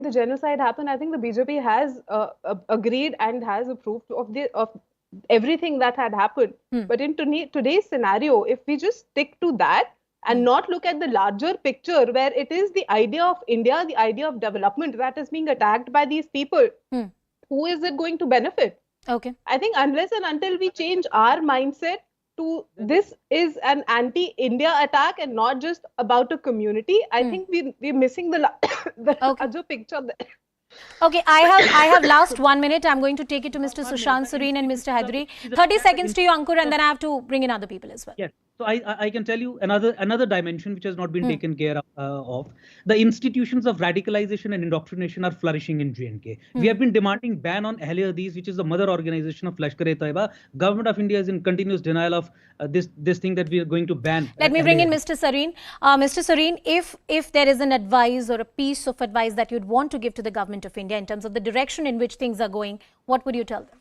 the genocide happened, I think the BJP has agreed and has approved of everything that had happened. But in today's scenario, if we just stick to that and not look at the larger picture, where it is the idea of India, the idea of development that is being attacked by these people, who is it going to benefit? Okay. I think unless and until we change our mindset to this is an anti-India attack and not just about a community, I think we're missing the larger picture there. Okay, I have last 1 minute. I'm going to take it to Mr. Sushant Sareen and Mr. Hadri. 30 seconds to you, Ankur, and then I have to bring in other people as well. Yes. So I can tell you another dimension which has not been taken care of. The institutions of radicalization and indoctrination are flourishing in J&K. We have been demanding ban on Ahle Hadith, which is the mother organization of Lashkar-e-Taiba. Government of India is in continuous denial of this thing that we are going to ban. Let me bring in Mr. Sareen. Mr. Sareen, if there is an advice or a piece of advice that you'd want to give to the government of India in terms of the direction in which things are going, what would you tell them?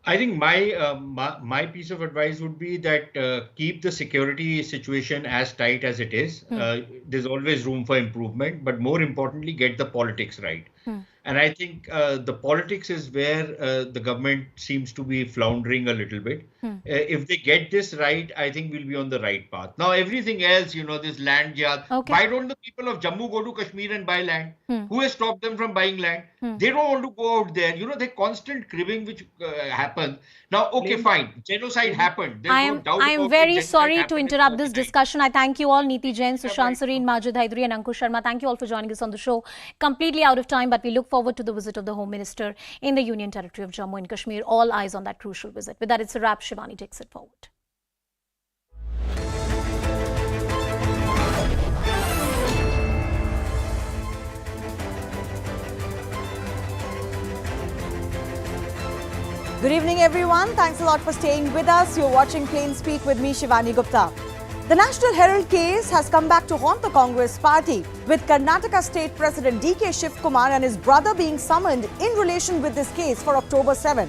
I think my piece of advice would be that keep the security situation as tight as it is. There's always room for improvement, but more importantly, get the politics right. And I think the politics is where the government seems to be floundering a little bit. If they get this right, I think we'll be on the right path. Now, everything else, this land jihad. Why don't the people of Jammu go to Kashmir and buy land? Who has stopped them from buying land? They don't want to go out there. The constant cribbing which happens. Now, okay, fine. Genocide happened. I am very sorry to interrupt this discussion. I thank you all, Neeti Jain, Sushant Sareen, Majid Haidari and Ankush Sharma. Thank you all for joining us on the show. Completely out of time, but we look forward to the visit of the Home Minister in the Union Territory of Jammu and Kashmir. All eyes on that crucial visit. With that, it's a wrap. Shivani takes it forward. Good evening, everyone. Thanks a lot for staying with us. You're watching Plain Speak with me, Shivani Gupta. The National Herald case has come back to haunt the Congress party, with Karnataka State President D.K. Shivakumar and his brother being summoned in relation with this case for October 7.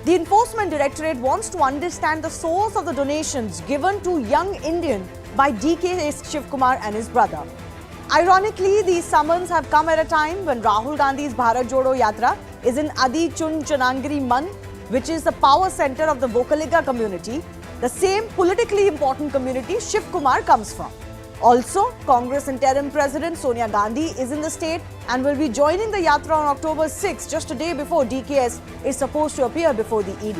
The Enforcement Directorate wants to understand the source of the donations given to young Indian by D.K. Shivakumar and his brother. Ironically, these summons have come at a time when Rahul Gandhi's Bharat Jodo Yatra is in Adi Chun Chanangiri Mann, which is the power center of the Vocaliga community, the same politically important community Shivakumar comes from. Also, Congress interim president Sonia Gandhi is in the state and will be joining the yatra on October 6, just a day before DKS is supposed to appear before the ED.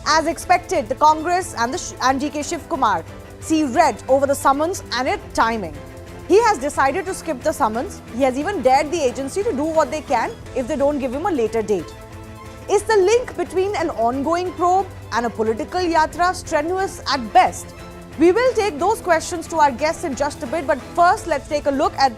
As expected, the Congress and DK Shivakumar see red over the summons and its timing. He has decided to skip the summons. He has even dared the agency to do what they can if they don't give him a later date. Is the link between an ongoing probe and a political yatra strenuous at best? We will take those questions to our guests in just a bit, but first let's take a look at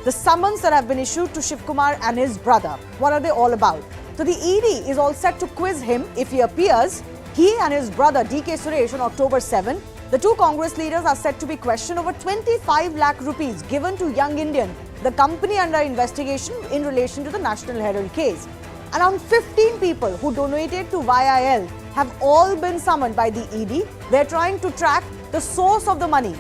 the summons that have been issued to Shivakumar and his brother. What are they all about? So the ED is all set to quiz him if he appears. He and his brother DK Suresh on October 7. The two Congress leaders are set to be questioned over 25 lakh rupees given to Young Indian, the company under investigation in relation to the National Herald case. Around 15 people who donated to YIL have all been summoned by the ED. They're trying to track the source of the money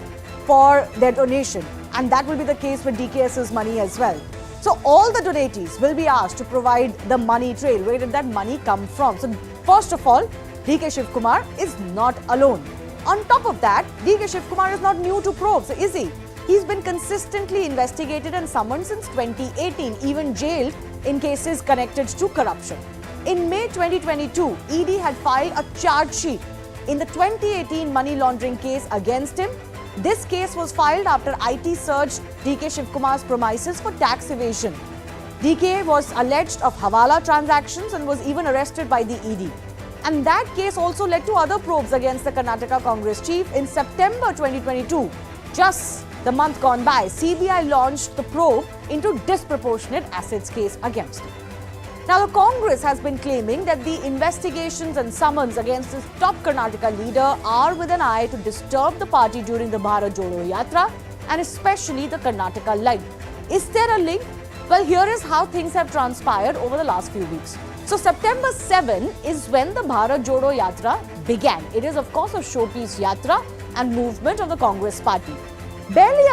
for their donation, and that will be the case with DKS's money as well. So all the donatees will be asked to provide the money trail. Where did that money come from? So first of all, DK Shivakumar is not alone. On top of that, DK Shivakumar is not new to probes, is he? He's been consistently investigated and summoned since 2018, even jailed in cases connected to corruption. In May 2022, ED had filed a charge sheet in the 2018 money laundering case against him. This case was filed after IT searched DK Shivakumar's premises for tax evasion. DK was alleged of Hawala transactions and was even arrested by the ED. And that case also led to other probes against the Karnataka Congress chief. In September 2022, just the month gone by, CBI launched the probe into disproportionate assets case against him. Now, the Congress has been claiming that the investigations and summons against its top Karnataka leader are with an eye to disturb the party during the Bharat Jodo Yatra and especially the Karnataka line. Is there a link? Well, here is how things have transpired over the last few weeks. So, September 7 is when the Bharat Jodo Yatra began. It is, of course, a showpiece yatra and movement of the Congress party. Barely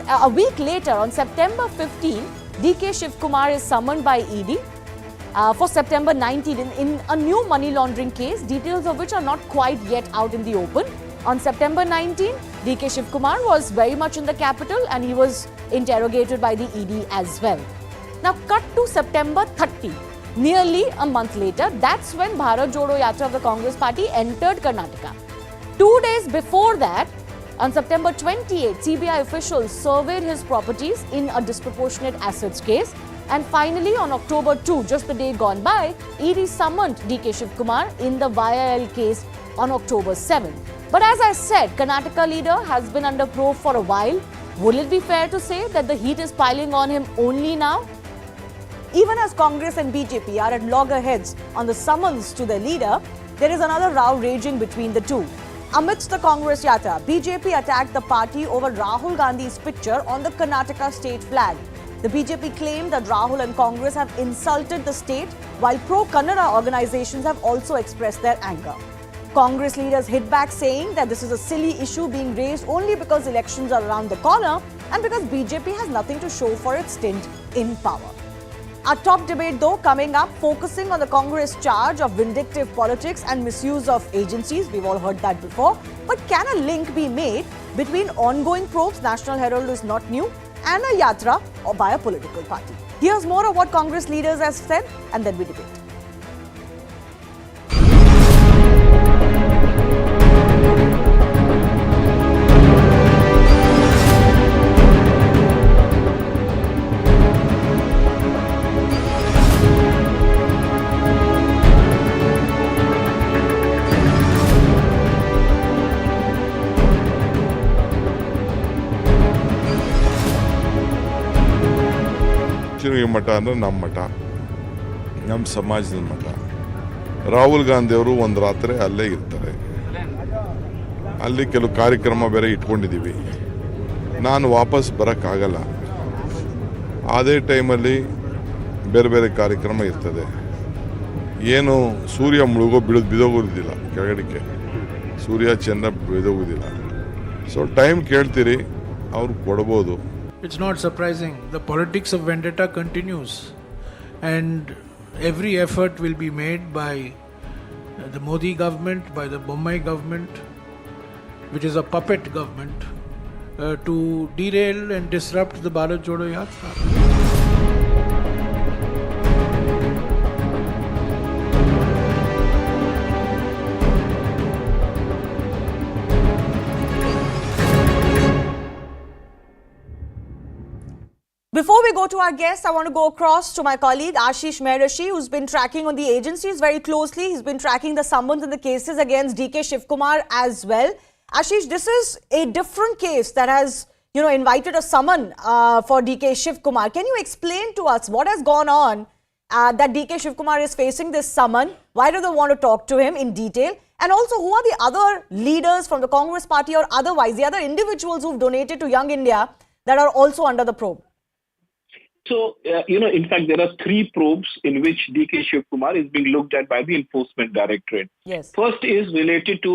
a week later, on September 15, DK Shivakumar is summoned by ED for September 19 in a new money laundering case, details of which are not quite yet out in the open. On September 19, DK Shivakumar was very much in the capital and he was interrogated by the ED as well. Now cut to September 30, nearly a month later, that's when Bharat Jodo Yatra of the Congress party entered Karnataka. 2 days before that, on September 28, CBI officials surveyed his properties in a disproportionate assets case. And finally, on October 2, just the day gone by, ED summoned DK Shivakumar in the YIL case on October 7. But as I said, Karnataka leader has been under probe for a while. Would it be fair to say that the heat is piling on him only now? Even as Congress and BJP are at loggerheads on the summons to their leader, there is another row raging between the two. Amidst the Congress Yatra, BJP attacked the party over Rahul Gandhi's picture on the Karnataka state flag. The BJP claimed that Rahul and Congress have insulted the state, while pro-Kannada organizations have also expressed their anger. Congress leaders hit back saying that this is a silly issue being raised only because elections are around the corner and because BJP has nothing to show for its stint in power. Our top debate, though, coming up, focusing on the Congress charge of vindictive politics and misuse of agencies. We've all heard that before. But can a link be made between ongoing probes, National Herald is not new, and a yatra or by a political party? Here's more of what Congress leaders have said, and then we debate. ಮಠ ಅಂದರೆ ನಮ್ಮ ಮಠ, ನಮ್ಮ ಸಮಾಜದ ಮಠ. ರಾಹುಲ್ ಗಾಂಧಿ ಅವರು ಒಂದು ರಾತ್ರಿ ಅಲ್ಲೇ ಇರ್ತಾರೆ. ಅಲ್ಲಿ ಕೆಲವು ಕಾರ್ಯಕ್ರಮ ಬೇರೆ ಇಟ್ಕೊಂಡಿದ್ದೀವಿ. ನಾನು ವಾಪಸ್ ಬರೋಕ್ಕಾಗಲ್ಲ. ಅದೇ ಟೈಮಲ್ಲಿ ಬೇರೆ ಬೇರೆ ಕಾರ್ಯಕ್ರಮ ಇರ್ತದೆ. ಏನು ಸೂರ್ಯ ಮುಳುಗೋ ಬಿದೋಗೋದಿಲ್ಲ, ಕೆಳಗಡೆಗೆ ಸೂರ್ಯ ಚಂದ್ರ ಬಿದೋಗೋದಿಲ್ಲ. ಸೊ ಟೈಮ್ ಕೇಳ್ತೀರಿ, ಅವ್ರು ಕೊಡ್ಬೋದು. It's not surprising. The politics of vendetta continues, and every effort will be made by the Modi government, by the Bommai government, which is a puppet government, to derail and disrupt the Bharat Jodo Yatra. Before we go to our guest, I want to go across to my colleague Ashish Mehrashi, who's been tracking on the agencies very closely. He's been tracking the summons and the cases against DK Shivakumar as well. Ashish, this is a different case that has, invited a summon for DK Shivakumar. Can you explain to us what has gone on that DK Shivakumar is facing this summon? Why do they want to talk to him in detail? And also, who are the other leaders from the Congress party or otherwise, the other individuals who've donated to Young India that are also under the probe? So, in fact, there are 3 probes in which DK Shivakumar is being looked at by the Enforcement Directorate. Yes. First is related to,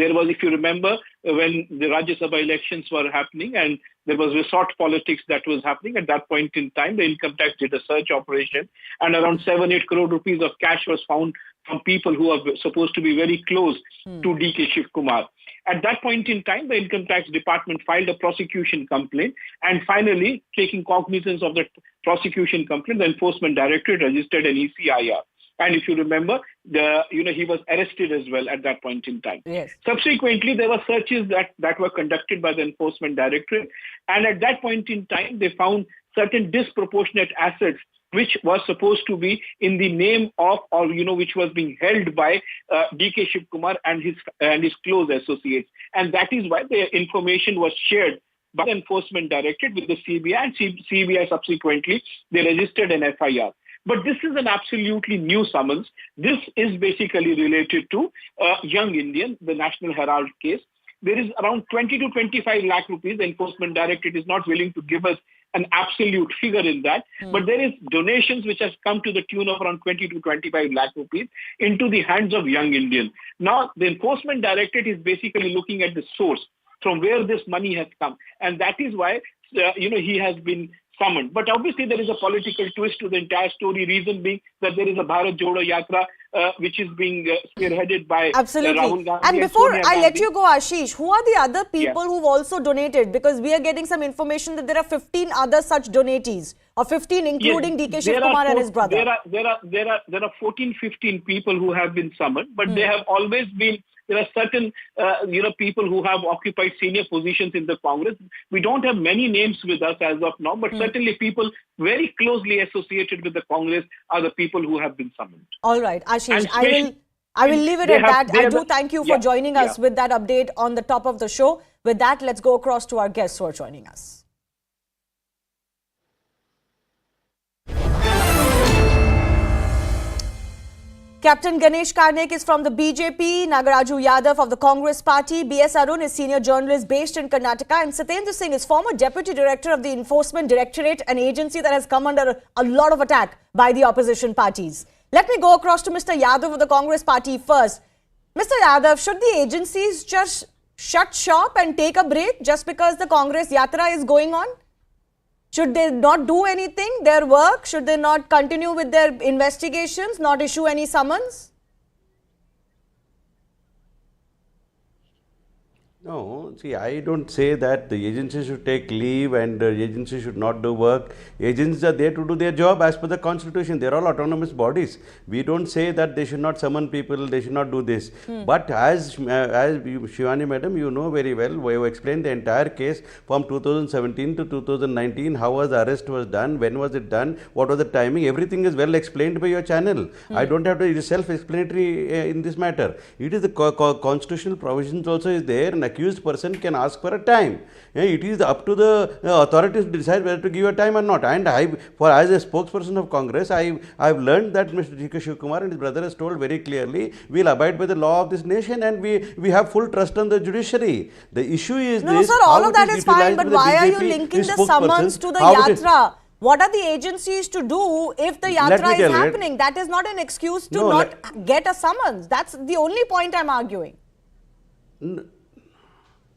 there was, if you remember, when the Rajya Sabha elections were happening and there was resort politics that was happening. At that point in time, the income tax did a search operation and around 7-8 crore rupees of cash was found from people who are supposed to be very close to DK Shivakumar. At that point in time, the Income Tax Department filed a prosecution complaint, and finally, taking cognizance of the prosecution complaint, the Enforcement Directorate registered an ECIR. And if you remember, he was arrested as well at that point in time. Yes. Subsequently, there were searches that were conducted by the Enforcement Directorate, and at that point in time, they found certain disproportionate assets which was supposed to be in the name of, or which was being held by DK Shivakumar and his close associates, and that is why the information was shared by the Enforcement Directorate with the CBI, and CBI subsequently they registered an FIR. But this is an absolutely new summons. This is basically related to Young Indian, the National Herald case. There is around 20 to 25 lakh rupees. The Enforcement Directorate is not willing to give us an absolute figure in that, but there is donations which has come to the tune of around 20 to 25 lakh rupees into the hands of Young Indian. Now, the Enforcement Directorate is basically looking at the source from where this money has come, and that is why he has been summoned. But obviously there is a political twist to the entire story, reason being that there is a Bharat Jodo Yatra which is being spearheaded by Rahul Gandhi. And before I let you go, Ashish, who are the other people who've also donated? Because we are getting some information that there are 15 other such donatees, or 15 including DK Shivakumar and his brother. There are 14, 15 people who have been summoned, but they have always been. There are certain, people who have occupied senior positions in the Congress. We don't have many names with us as of now, but certainly people very closely associated with the Congress are the people who have been summoned. All right, Ashish, I will leave it at that. I do thank you for joining us with that update on the top of the show. With that, let's go across to our guests who are joining us. Captain Ganesh Karnik is from the BJP, Nagaraju Yadav of the Congress Party, B.S. Arun is senior journalist based in Karnataka, and Satendra Singh is former deputy director of the Enforcement Directorate, an agency that has come under a lot of attack by the opposition parties. Let me go across to Mr. Yadav of the Congress Party first. Mr. Yadav, should the agencies just shut shop and take a break just because the Congress Yatra is going on? Should they not do anything, their work? Should they not continue with their investigations, not issue any summons? No, see, I don't say that the agency should take leave and the agency should not do work. Agencies are there to do their job as per the constitution. They are all autonomous bodies. We don't say that they should not summon people, they should not do this. But as Shivani madam, you know very well, we have explained the entire case from 2017 to 2019, how was the arrest was done, when was it done, what was the timing, everything is well explained by your channel. I don't have to, it is self-explanatory in this matter. It is the constitutional provisions also is there, and accused person can ask for a time. It is up to the authorities to decide whether to give a time or not. And as a spokesperson of Congress, I've learned that Mr. DK Shivakumar and his brother has told very clearly, we will abide by the law of this nation and we have full trust on the judiciary. The issue is no, this. No, sir, all of that is fine, but why are you linking the summons to the Yatra? What are the agencies to do if the Yatra is happening? That is not an excuse to not get a summons. That's the only point I'm arguing. No.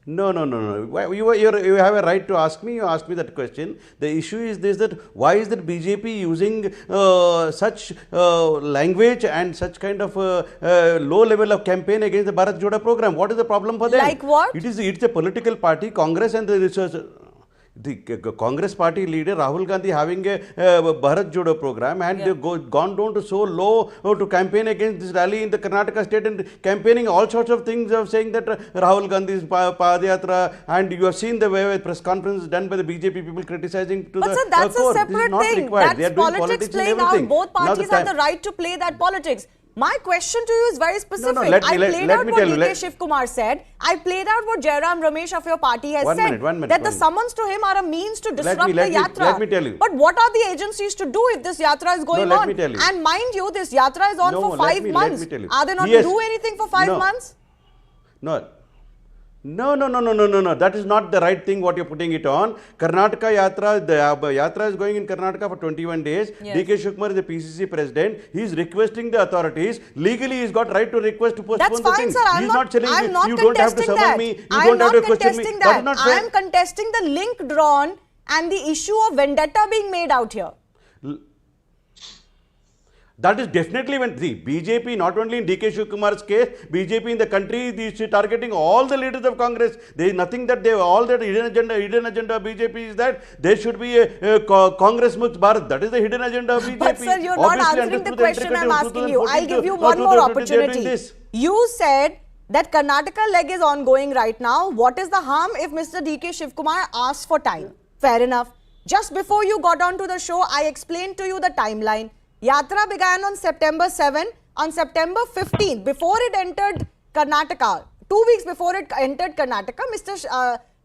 You have a right to ask me. You asked me that question. The issue is this, that why is that BJP using such language and such kind of low level of campaign against the Bharat Jodo program? What is the problem for them? Like what? It's a political party, Congress and the Congress party leader Rahul Gandhi having a Bharat Jodo program, and they've gone down to so low to campaign against this rally in the Karnataka state and campaigning all sorts of things of saying that Rahul Gandhi's Padayatra, and you have seen the way press conference done by the BJP people criticizing to but the sir, that's court. a separate thing. That's politics playing out. Both parties have the right to play that politics. My question to you is very specific. I played out what DK Shivakumar said. I played out what Jairam Ramesh of your party has said. That the summons to him are a means to disrupt the Yatra. Let me tell you. But what are the agencies to do if this Yatra is going on? And mind you, this Yatra is on for 5 months. Are they not to do anything for 5 months? No. That is not the right thing what you're putting it on. Karnataka Yatra, the Yatra is going in Karnataka for 21 days. Yes. DK Shivakumar is the PCC president. He is requesting the authorities. Legally, he's got right to request to postpone the thing. That's fine, sir. He's not telling I'm not you don't have to summon me. You don't have to question me. That is not fair. I'm contesting the link drawn and the issue of vendetta being made out here. That is definitely when the BJP, not only in DK Shivakumar's case, BJP in the country is targeting all the leaders of Congress. There is nothing that they, all that hidden agenda of BJP is that there should be a Congress Mukt Bharat. That is the hidden agenda of BJP. But sir, you're not answering the question I'm asking you. I'll give you one more opportunity. You said that Karnataka leg is ongoing right now. What is the harm if Mr. DK Shivakumar asks for time? Fair enough. Just before you got onto the show, I explained to you the timeline. Yatra began on September 7. On September 15th, before it entered Karnataka, 2 weeks before it entered Karnataka, Mr.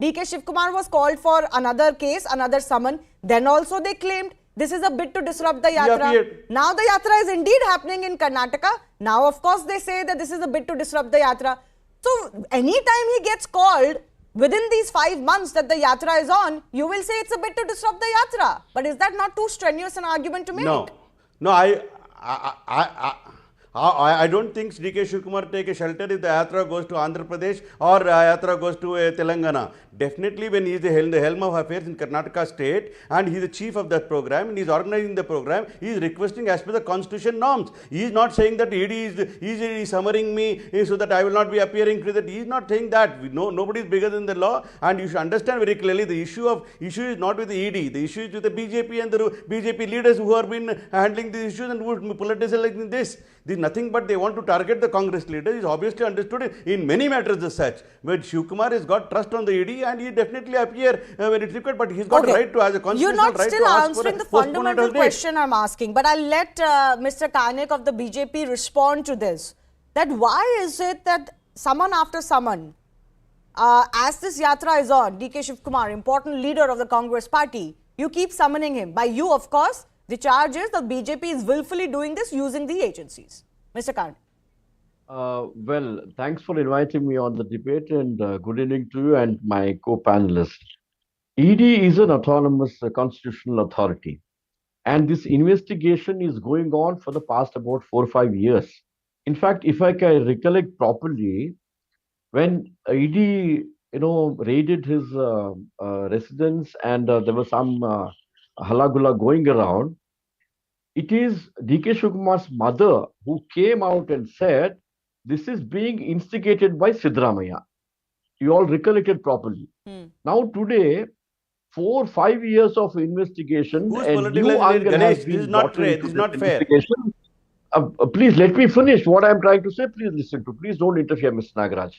DK Shivakumar was called for another case, another summon. Then also they claimed this is a bid to disrupt the Yatra. Now the Yatra is indeed happening in Karnataka. Now, of course, they say that this is a bid to disrupt the Yatra. So, anytime he gets called within these 5 months that the Yatra is on, you will say it's a bid to disrupt the Yatra. But is that not too strenuous an argument to make? No, I don't think DK Shivakumar take a shelter if the yatra goes to Andhra Pradesh or yatra goes to Telangana. Definitely when he is the helm of affairs in Karnataka state and he is the chief of that program and he is organizing the program, he is requesting as per the constitution norms. He is not saying that ED is summoning me so that I will not be appearing to that. He is not saying that. Nobody is bigger than the law, and you should understand very clearly the issue is not with the ED. The issue is with the BJP and the BJP leaders who have been handling these issues and who are politicizing this. This is nothing but they want to target the Congress leaders. Is obviously understood in many matters as such. But Shivakumar has got trust on the ED and he definitely appear when it's required, but he's got a right to, as a constitutional right to ask for a You're not still answering the fundamental question I'm asking, but I'll let Mr. Kanik of the BJP respond to this. That why is it that someone after someone, as this yatra is on, DK Shivakumar, important leader of the Congress party, you keep summoning him. By you, of course, the charge is that BJP is willfully doing this using the agencies. Mr. Kanik. Well, thanks for inviting me on the debate, and good evening to you and my co-panelists. ED is an autonomous constitutional authority, and this investigation is going on for the past about 4 or 5 years. In fact, if I can recollect properly, when ED raided his residence and there was some halagula going around, it is DK Shivakumar's mother who came out and said, this is being instigated by Sidramaya. You all recollect it properly. Now today, 4 or 5 years of investigation, and new angle has been brought into this investigation. Please let me finish what I am trying to say. Please listen to. Please don't interfere, Mr. Nagaraj.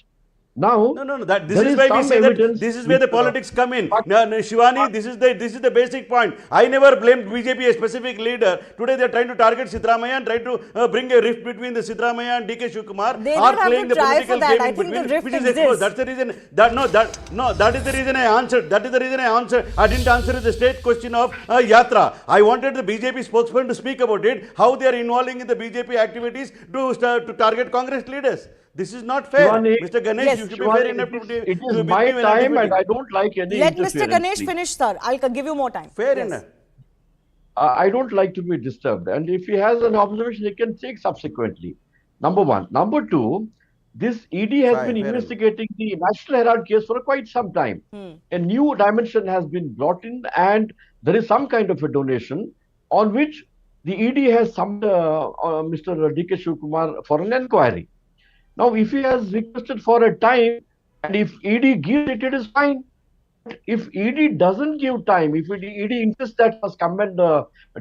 Now, this is why we say that this is where the politics come in. Shivani, this is the basic point. I never blamed BJP, a specific leader. Today they are trying to target Sidramaya and try to bring a rift between the Sidramaya and DK Shivakumar. They don't have to try for that. I think the rift exists. That's the reason. That is the reason I answered. That is the reason I answered. I didn't answer the state question of Yatra. I wanted the BJP spokesman to speak about it, how they are involving in the BJP activities to target Congress leaders. This is not fair. Shivani, Mr. Ganesh, you should be fair enough to it is my time and I don't like any Let interference. Mr. Ganesh please. finish, sir. I'll give you more time. Fair enough. I don't like to be disturbed. And if he has an observation, he can take subsequently. Number one. Number two, this ED has been investigating the National Herald case for quite some time. A new dimension has been brought in and there is some kind of a donation on which the ED has summoned Mr. DK Shivakumar for an inquiry. Now, if he has requested for a time and if ED gives it, it is fine. But if ED doesn't give time, if ED insists that must come and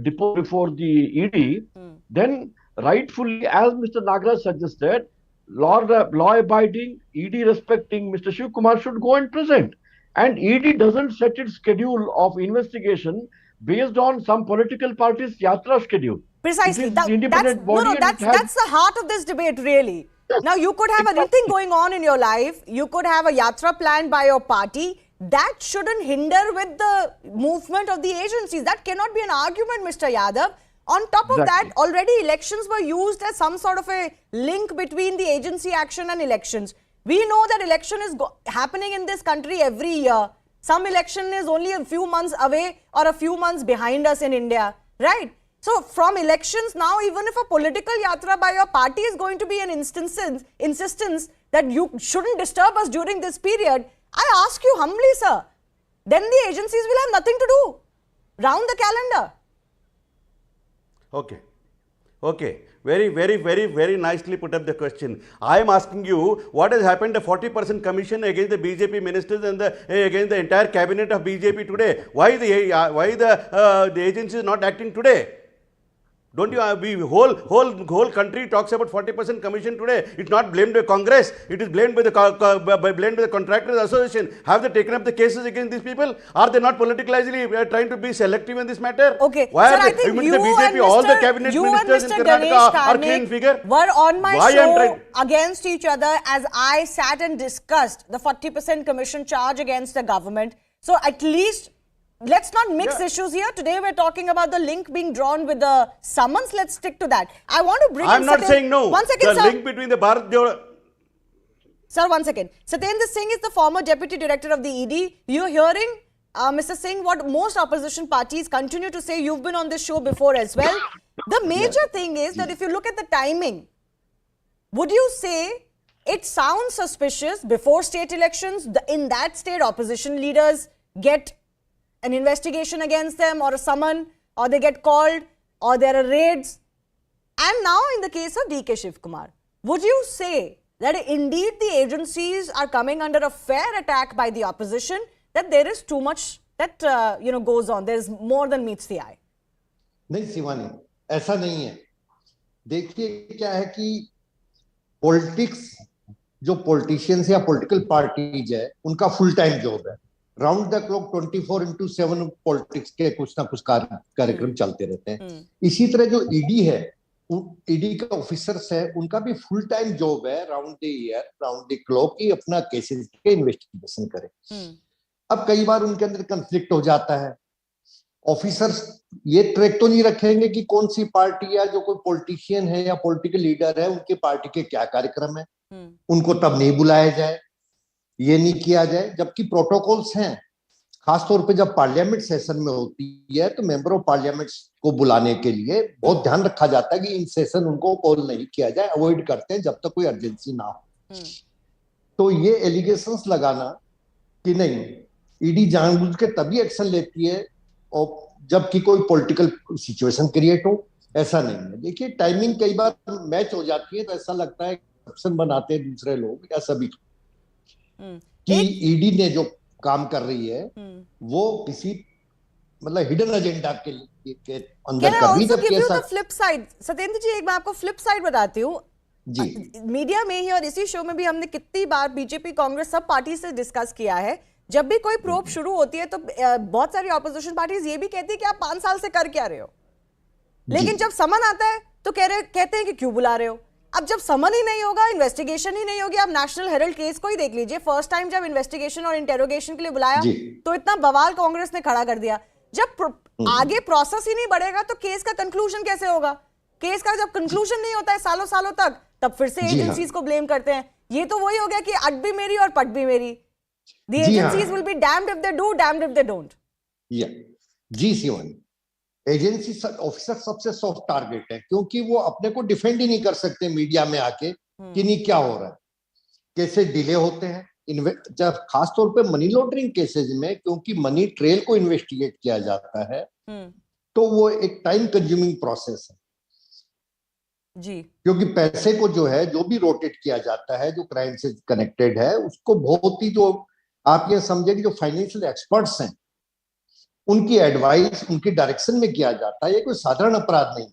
depose before the ED, then rightfully, as Mr. Nagaraj suggested, law-abiding, ED respecting Mr. Shivakumar should go and present. And ED doesn't set its schedule of investigation based on some political party's yatra schedule. Precisely. That's the heart of this debate, really. Now, you could have anything going on in your life. You could have a yatra planned by your party. That shouldn't hinder with the movement of the agencies. That cannot be an argument, Mr. Yadav. On top of that, already elections were used as some sort of a link between the agency action and elections. We know that election is happening in this country every year. Some election is only a few months away or a few months behind us in India, right? So from elections now, even if a political yatra by your party is going to be an insistence that you shouldn't disturb us during this period, I ask you humbly, sir, then the agencies will have nothing to do round the calendar. Okay. Very nicely put up the question. I am asking you, what has happened, the 40% commission against the BJP ministers and against the entire cabinet of BJP today? Why the agency is not acting today? Don't you, whole country talks about 40% commission today. It's not blamed by Congress. It is blamed by the Contractors Association. Have they taken up the cases against these people? Are they not politically trying to be selective in this matter? Okay. Why sir, are I they? think The BJP, all the cabinet ministers in Karnataka are clean figure. Were on my show against each other as I sat and discussed the 40% commission charge against the government. So at least let's not mix issues here. Today we're talking about the link being drawn with the summons. Let's stick to that. I want to bring I'm not saying no. One second, the sir. link between the Bharat Jodo. Sir, one second. Satendra Singh is the former deputy director of the ED. You're hearing, Mr. Singh, what most opposition parties continue to say. You've been on this show before as well. The major thing is that if you look at the timing, would you say it sounds suspicious before state elections? In that state, opposition leaders get an investigation against them or a summon, or they get called, or there are raids. And now in the case of DK Shivakumar, would you say that indeed the agencies are coming under a fair attack by the opposition, that there is too much that goes on, there is more than meets the eye? नहीं शिवानी, ऐसा नहीं है. देखिए क्या है कि politics, जो politicians या पॉलिटिकल पार्टीज है, उनका फुल टाइम जॉब है. राउंड द क्लॉक 24/7 पॉलिटिक्स के कुछ ना कुछ कार्यक्रम चलते रहते हैं. इसी तरह जो ईडी है, ईडी का ऑफिसर्स है, उनका भी फुल टाइम जॉब है round the year, round the clock ही अपना केसेस के इन्वेस्टिगेशन करे. अब कई बार उनके अंदर कंफ्लिक्ट हो जाता है. ऑफिसर्स ये ट्रैक तो नहीं रखेंगे कि कौन सी पार्टी या जो कोई पॉलिटिशियन है या पॉलिटिकल लीडर है, उनके पार्टी के क्या कार्यक्रम है, उनको तब नहीं बुलाया जाए, ये नहीं किया जाए. जबकि प्रोटोकॉल्स हैं, खासतौर पे जब पार्लियामेंट सेशन में होती है तो मेंबर ऑफ पार्लियामेंट को बुलाने के लिए बहुत ध्यान रखा जाता है कि इन सेशन उनको कॉल नहीं किया जाए, अवॉइड करते हैं जब तक कोई अर्जेंसी ना हो. तो ये एलिगेशंस लगाना कि नहीं, ईडी जानबूझ के तभी एक्शन लेती है और जबकि कोई पॉलिटिकल सिचुएशन क्रिएट हो, ऐसा नहीं है. देखिए टाइमिंग कई बार मैच हो जाती है तो ऐसा लगता है ऑप्शन बनाते हैं दूसरे लोग या सभी कि ईडी ने जो काम कर रही है वो किसी मतलब हिडन एजेंडा के अंदर कर रही है. फ्लिप साइड सत्येंद्र जी, एक मैं आपको फ्लिप साइड बताती हूँ. मीडिया में ही और इसी शो में भी हमने कितनी बार बीजेपी कांग्रेस सब पार्टी से डिस्कस किया है, जब भी कोई प्रोब शुरू होती है तो बहुत सारी ऑपोजिशन पार्टीज ये भी कहती है कि आप 5 साल से कर क्या रहे हो, लेकिन जब समन आता है तो कहते हैं कि क्यों बुला रहे हो. अब जब समन ही नहीं होगा, इन्वेस्टिगेशन ही नहीं होगी, आप नेशनल हेरल्ड केस को ही देख लीजिए. फर्स्ट टाइम जब इन्वेस्टिगेशन और इंटेरोगेशन के लिए बुलाया तो इतना बवाल कांग्रेस ने खड़ा कर दिया. जब आगे प्रोसेस ही नहीं बढ़ेगा तो केस का कंक्लूजन कैसे होगा? केस का जब कंक्लूजन नहीं होता है सालों सालों तक, तब फिर से एजेंसीज को ब्लेम करते हैं. ये तो वही हो गया कि अट भी मेरी और पट भी मेरी. The agencies will be damned if they do, damned if they don't. Yeah. जी शिवानी, एजेंसी ऑफिसर सबसे सॉफ्ट टारगेट है क्योंकि वो अपने को डिफेंड ही नहीं कर सकते मीडिया में आके कि नहीं क्या हो रहा है, कैसे डिले होते हैं. जब खासतौर पे मनी लॉन्ड्रिंग केसेस में, क्योंकि मनी ट्रेल को इन्वेस्टिगेट किया जाता है तो वो एक टाइम कंज्यूमिंग प्रोसेस है जी. क्योंकि पैसे को जो है, जो भी रोटेट किया जाता है, जो क्राइम से कनेक्टेड है, उसको बहुत ही, जो आप ये समझे कि जो फाइनेंशियल एक्सपर्ट्स हैं उनकी एडवाइस, उनकी डायरेक्शन में किया जाता है. ये कोई साधारण अपराध नहीं.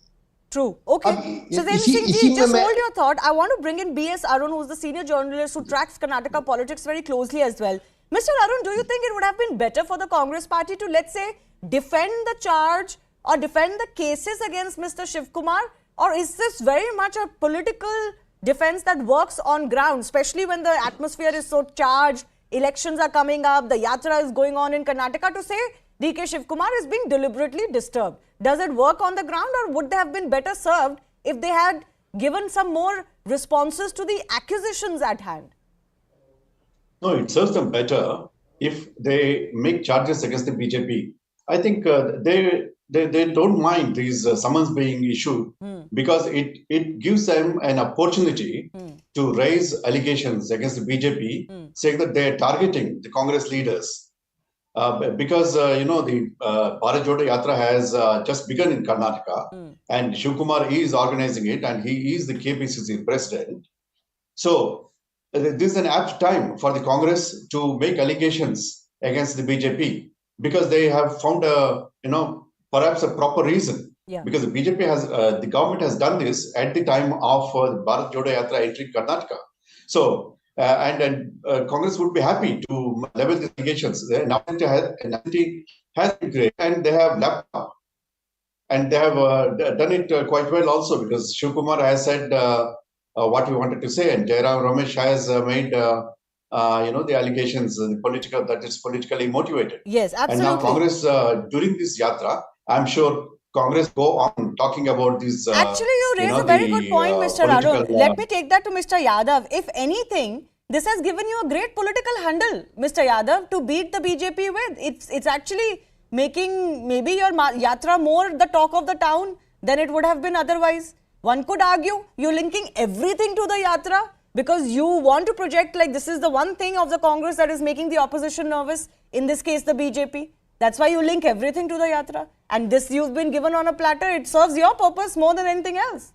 True. Okay. So then, just hold your thought. I want to bring in B.S. Arun, who is the senior journalist who tracks Karnataka politics very closely as well. Mr. Arun, do you think it would have been better for the Congress party to, let's say, defend the charge or defend the cases against Mr. Shivakumar? Or is this very much a political defense that works on ground, especially when the atmosphere is so charged, elections are coming up, the yatra is going on in Karnataka, to say DK Shivakumar is being deliberately disturbed? Does it work on the ground, or would they have been better served if they had given some more responses to the accusations at hand? No, it serves them better if they make charges against the BJP. I think they don't mind these summons being issued because it gives them an opportunity to raise allegations against the BJP, saying that they are targeting the Congress leaders. Because the Bharat Jodo Yatra has just begun in Karnataka, and Shivakumar is organizing it, and he is the KPCC president. So this is an apt time for the Congress to make allegations against the BJP because they have found perhaps a proper reason. Yeah. Because the BJP has the government has done this at the time of Bharat Jodo Yatra entering Karnataka. So. Congress would be happy to level the allegations. The anonymity has been great, and they have lapped up. And they have done it quite well also, because Shivakumar has said what he wanted to say, and Jairam Ramesh has made the allegations that is politically motivated. Yes, absolutely. And now Congress during this yatra, I'm sure Congress go on talking about this. Actually, you raise a very good point, Mr. Arun. Let me take that to Mr. Yadav. If anything, this has given you a great political handle, Mr. Yadav, to beat the BJP with. It's actually making maybe your yatra more the talk of the town than it would have been otherwise. One could argue you're linking everything to the yatra because you want to project like this is the one thing of the Congress that is making the opposition nervous, in this case the BJP. That's why you link everything to the yatra. And this you've been given on a platter. It serves your purpose more than anything else.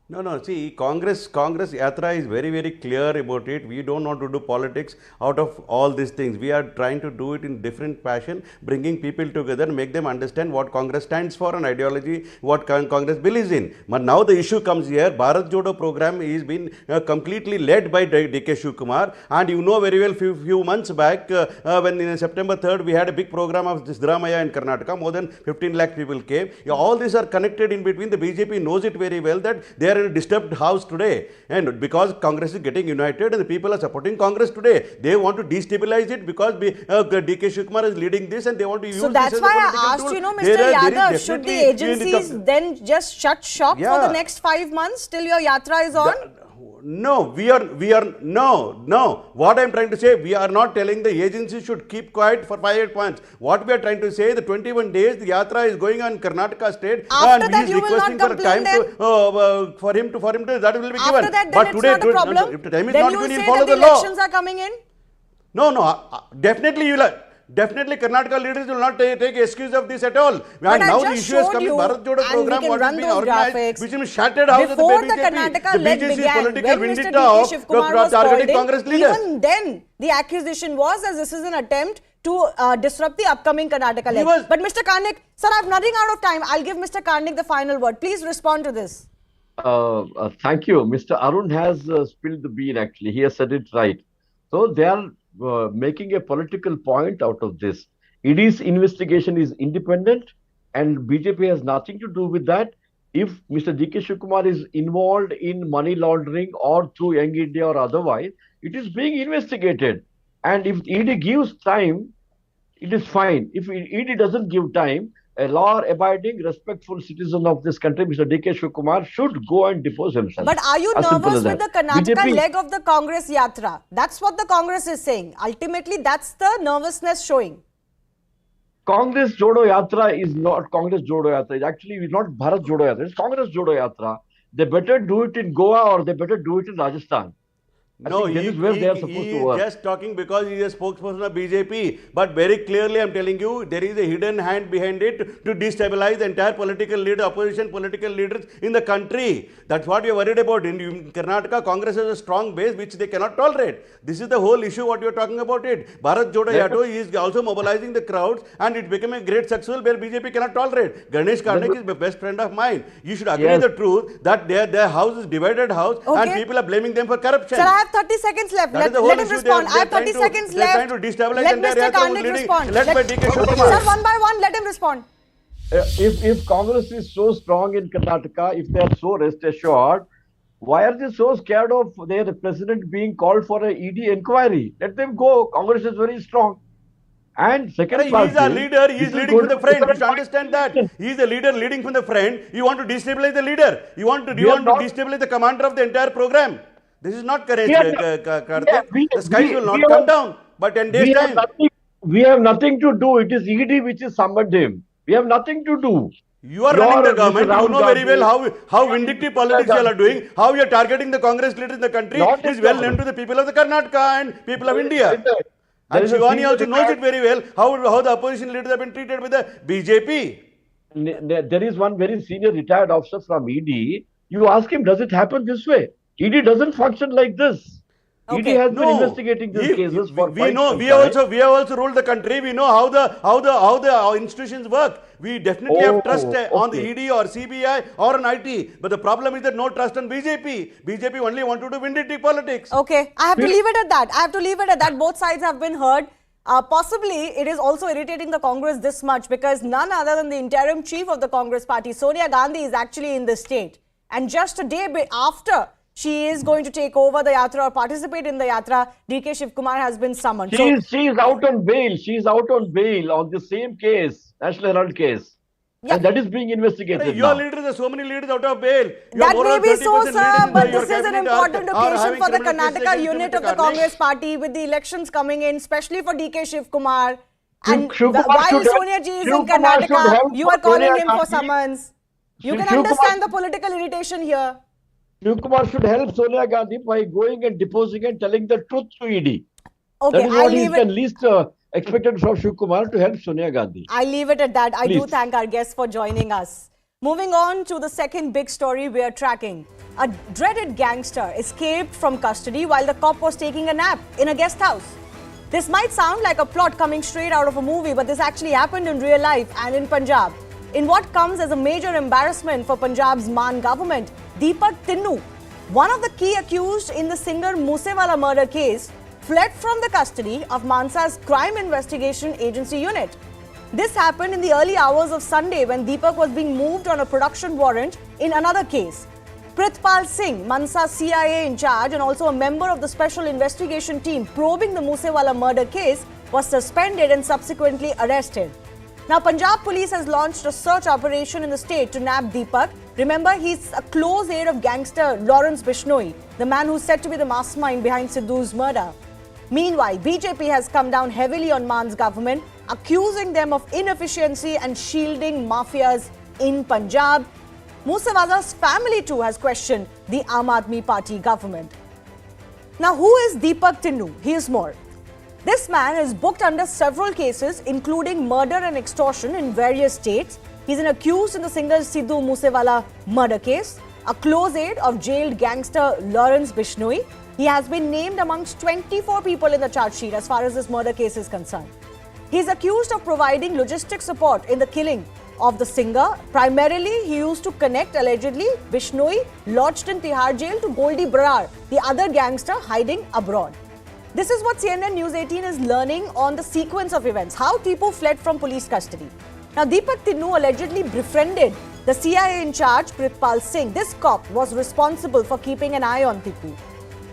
No. See, Congress Yatra is very, very clear about it. We don't want to do politics out of all these things. We are trying to do it in different fashion, bringing people together, make them understand what Congress stands for and ideology, what Congress believes in. But now the issue comes here. Bharat Jodo program is been completely led by DK Shivakumar, and you know very well few months back when in September 3rd we had a big program of Sidramaya in Karnataka. More than 15 lakh people came. All these are connected in between. The BJP knows it very well that they are in a disturbed house today, and because Congress is getting united and the people are supporting Congress today, they want to destabilize it because DK Shivakumar is leading this and they want to use so that's this why as a I political asked, tool. Mr. Yadav, should the agencies then just shut shop for the next 5 months till your yatra is on? No, we are no. What I am trying to say, we are not telling the agency should keep quiet for 5 months. What we are trying to say, the 21 days the yatra is going on in Karnataka state, after and that he is requesting for time to for him to that will be after given. That, but it's today, not a problem. if the time is then not you will given, say he'll follow that the the law. elections are coming in. No, definitely you will. Definitely, Karnataka leaders will not take excuse of this at all. But and now the issue has come in Bharat Jodo program, what has been organized, which is shattered house of the Karnataka leg began, political when Mr. vendetta DK of Shivakumar was targeting called Congress in, leaders. even then, the accusation was that this is an attempt to disrupt the upcoming Karnataka leg. But Mr. Karnik, sir, I'm running out of time. I'll give Mr. Karnik the final word. Please respond to this. Thank you. Mr. Arun has spilled the bean actually. He has said it right. So they are making a political point out of this. ED's investigation is independent and BJP has nothing to do with that. If Mr. DK Shivakumar is involved in money laundering or through Young India or otherwise, it is being investigated. And if ED gives time, it is fine. If ED doesn't give time, a law-abiding, respectful citizen of this country, Mr. DK Shivakumar, should go and depose himself. But are you nervous with the Karnataka leg of the Congress Yatra? That's what the Congress is saying. Ultimately, that's the nervousness showing. Congress Jodo Yatra is not Congress Jodo Yatra. It's actually not Bharat Jodo Yatra. It's Congress Jodo Yatra. They better do it in Goa or they better do it in Rajasthan. No, he is just talking because he is a spokesperson of BJP. But very clearly, I am telling you, there is a hidden hand behind it to destabilize the entire political leader, opposition political leaders in the country. That's what we are worried about. In Karnataka, Congress has a strong base which they cannot tolerate. This is the whole issue what you are talking about it. Bharat Jodo Yatra is also mobilizing the crowds and it became a great success where BJP cannot tolerate. Ganesh Karnik is my best friend of mine. You should agree the truth that their house is divided house and people are blaming them for corruption. Sir, I have 30 seconds left. Let him respond. I have 30 seconds left. Trying to destabilize let Mr. Karnik respond. Sir, one by one, let him respond. If Congress is so strong in Karnataka, if they are so rest assured, why are they so scared of their president being called for an ED inquiry? Let them go. Congress is very strong. And second part, he is a leader. He is leading from the front. You should understand that. He is a leader leading from the front. You want to destabilize the leader. You want to destabilize the commander of the entire program. This is not correct, Karthik. The skies will not come down. But 10 days time. We have nothing to do. It is ED which is summoned him. We have nothing to do. You are running the government. You know very well how vindictive politics you are doing. How you are targeting the Congress leaders in the country is well known to the people of the Karnataka and people of India. And Shivani also knows it very well how the opposition leaders have been treated with the BJP. There is one very senior retired officer from ED. You ask him, does it happen this way? ED doesn't function like this. ED has been investigating these cases for we have also ruled the country. We know how the institutions work. We definitely have trust on the ED or CBI or an IT. But the problem is that no trust on BJP. BJP only want to do vindictive politics. Okay, I have to leave it at that. Both sides have been heard. Possibly, it is also irritating the Congress this much because none other than the interim chief of the Congress party, Sonia Gandhi, is actually in the state. And just a day after she is going to take over the yatra or participate in the yatra, DK Shivakumar has been summoned. She is out on bail. She is out on bail on the same case, National Herald case. Yeah. And that is being investigated. Your leaders, there are so many leaders out of bail. That may be so, sir, but this is an important occasion for the Karnataka unit of the Congress party with the elections coming in, especially for DK Shivakumar. And while Sonia ji is in Karnataka, you are calling him for summons. You can understand the political irritation here. Shivakumar should help Sonia Gandhi by going and deposing and telling the truth to ED. Okay, that is what he can least expected from Shivakumar, to help Sonia Gandhi. I'll leave it at that. Please. I do thank our guests for joining us. Moving on to the second big story we are tracking. A dreaded gangster escaped from custody while the cop was taking a nap in a guest house. This might sound like a plot coming straight out of a movie, but this actually happened in real life and in Punjab. In what comes as a major embarrassment for Punjab's Mann government, Deepak Tinu, one of the key accused in the singer Moosewala murder case, fled from the custody of Mansa's crime investigation agency unit. This happened in the early hours of Sunday when Deepak was being moved on a production warrant in another case. Prithpal Singh, Mansa CIA in charge and also a member of the special investigation team probing the Moosewala murder case, was suspended and subsequently arrested. Now, Punjab police has launched a search operation in the state to nab Deepak. Remember, he's a close aide of gangster Lawrence Bishnoi, the man who's said to be the mastermind behind Sidhu's murder. Meanwhile, BJP has come down heavily on Mann's government, accusing them of inefficiency and shielding mafias in Punjab. Moosewala's family too has questioned the Aam Aadmi Party government. Now, who is Deepak Tinu? He is more. This man is booked under several cases, including murder and extortion in various states. He's an accused in the singer Sidhu Moosewala murder case, a close aide of jailed gangster Lawrence Bishnoi. He has been named amongst 24 people in the charge sheet as far as this murder case is concerned. He is accused of providing logistic support in the killing of the singer. Primarily, he used to connect, allegedly, Bishnoi, lodged in Tihar jail, to Goldie Brar, the other gangster hiding abroad. This is what CNN News 18 is learning on the sequence of events, how Tipu fled from police custody. Now, Deepak Tinu allegedly befriended the CIA in charge, Prithpal Singh. This cop was responsible for keeping an eye on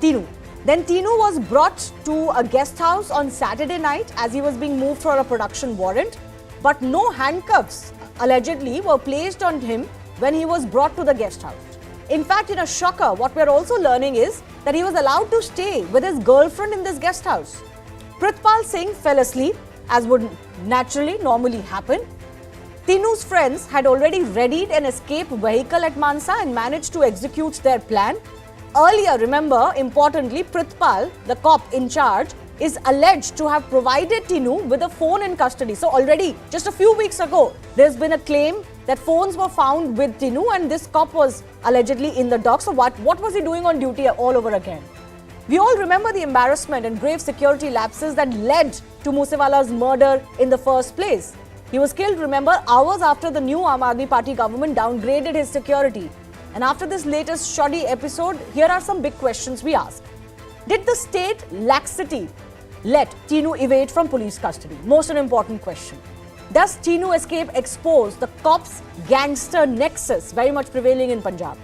Tinu. Then Tinu was brought to a guest house on Saturday night as he was being moved for a production warrant. But no handcuffs, allegedly, were placed on him when he was brought to the guest house. In fact, in a shocker, what we're also learning is that he was allowed to stay with his girlfriend in this guest house. Prithpal Singh fell asleep, as would normally happen. Tinu's friends had already readied an escape vehicle at Mansa and managed to execute their plan. Earlier, remember, importantly, Prithpal, the cop in charge, is alleged to have provided Tinu with a phone in custody. So already, just a few weeks ago, there's been a claim that phones were found with Tinu and this cop was allegedly in the dock. So what was he doing on duty all over again? We all remember the embarrassment and grave security lapses that led to Moosewala's murder in the first place. He was killed, remember, hours after the new Aam Aadmi Party government downgraded his security. And after this latest shoddy episode, here are some big questions we ask. Did the state laxity let Tinu evade from police custody? Most an important question. Does Tinu escape expose the cops' gangster nexus very much prevailing in Punjab?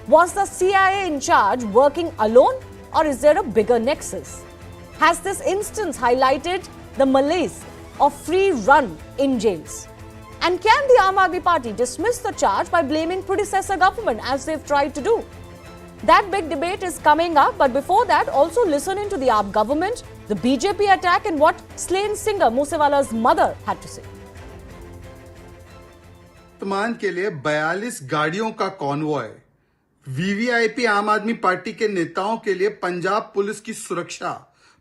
Was the CIA in charge working alone, or is there a bigger nexus? Has this instance highlighted the malaise of free run in jails? And can the Aam Aadmi Party dismiss the charge by blaming predecessor government as they've tried to do? That big debate is coming up, but before that, also listen into the AAP government, the BJP attack and what slain singer Moosewala's mother had to say. वर्तमान के लिए 42 गाड़ियों का convoy, VVIP आम आदमी party के नेताओं के लिए पंजाब पुलिस की सुरक्षा,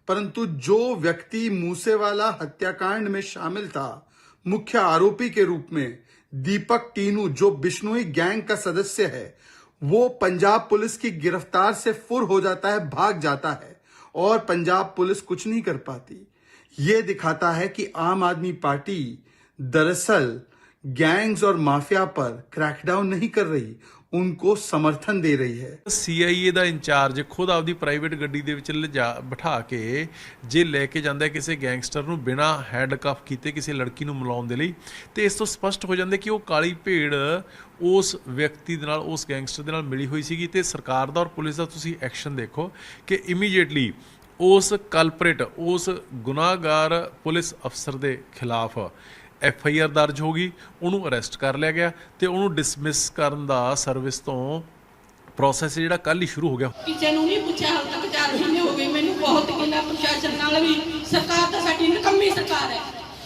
परंतु जो व्यक्ति मूसेवाला हत्याकांड में शामिल था, मुख्य आरोपी के रूप में दीपक टीनू, जो बिश्नोई गैंग का सदस्य है, वो पंजाब पुलिस की गिरफ्तार से फुर हो जाता है, भाग जाता है और पंजाब पुलिस कुछ नहीं कर पाती। ये दिखाता है कि आम आदमी पार्टी दरअसल गैंग्स और माफिया पर क्रैकडाउन नहीं कर रही, उनको समर्थन दे रही है। CIA ਦਾ ਇੰਚਾਰਜ ਖੁਦ ਆਪਦੀ ਪ੍ਰਾਈਵੇਟ ਗੱਡੀ ਦੇ ਵਿੱਚ ਬਿਠਾ ਕੇ ਜੇ ਲੈ ਕੇ ਜਾਂਦਾ ਕਿਸੇ ਗੈਂਗਸਟਰ ਨੂੰ ਬਿਨਾਂ ਹੈਂਡਕਫ ਕੀਤੇ ਕਿਸੇ ਲੜਕੀ ਨੂੰ ਮਿਲਾਉਣ ਦੇ ਲਈ, ਤੇ ਇਸ ਤੋਂ ਸਪਸ਼ਟ ਹੋ ਜਾਂਦਾ ਕਿ ਉਹ ਕਾਲੀ ਭੇੜ ਉਸ ਵਿਅਕਤੀ ਦੇ ਨਾਲ, ਉਸ ਗੈਂਗਸਟਰ ਦੇ ਨਾਲ ਮਿਲੀ ਹੋਈ ਸੀਗੀ। ਤੇ ਸਰਕਾਰ ਦਾ ਔਰ ਪੁਲਿਸ ਦਾ ਤੁਸੀਂ ਐਕਸ਼ਨ ਦੇਖੋ ਕਿ ਇਮੀਡੀਏਟਲੀ ਉਸ ਕਲਪਰੇਟ, ਉਸ ਗੁਨਾਹਗਾਰ ਪੁਲਿਸ ਅਫਸਰ ਦੇ ਖਿਲਾਫ FIR ਦਰਜ ਹੋ ਗਈ, ਉਹਨੂੰ ਅਰੈਸਟ ਕਰ ਲਿਆ ਗਿਆ ਤੇ ਉਹਨੂੰ ਡਿਸਮਿਸ ਕਰਨ ਦਾ ਸਰਵਿਸ ਤੋਂ ਪ੍ਰੋਸੈਸ ਜਿਹੜਾ ਕੱਲ ਹੀ ਸ਼ੁਰੂ ਹੋ ਗਿਆ। ਕਿਸੇ ਨੂੰ ਨਹੀਂ ਪੁੱਛਿਆ, ਹਾਲ ਤੱਕ 4 ਮਹੀਨੇ ਹੋ ਗਏ। ਮੈਨੂੰ ਬਹੁਤ ਗਿਲਾ ਪ੍ਰਸ਼ਾਸਨ ਨਾਲ ਵੀ। ਸਰਕਾਰ ਤਾਂ ਸਾਡੀ ਨਿਕੰਮੀ ਸਰਕਾਰ ਹੈ।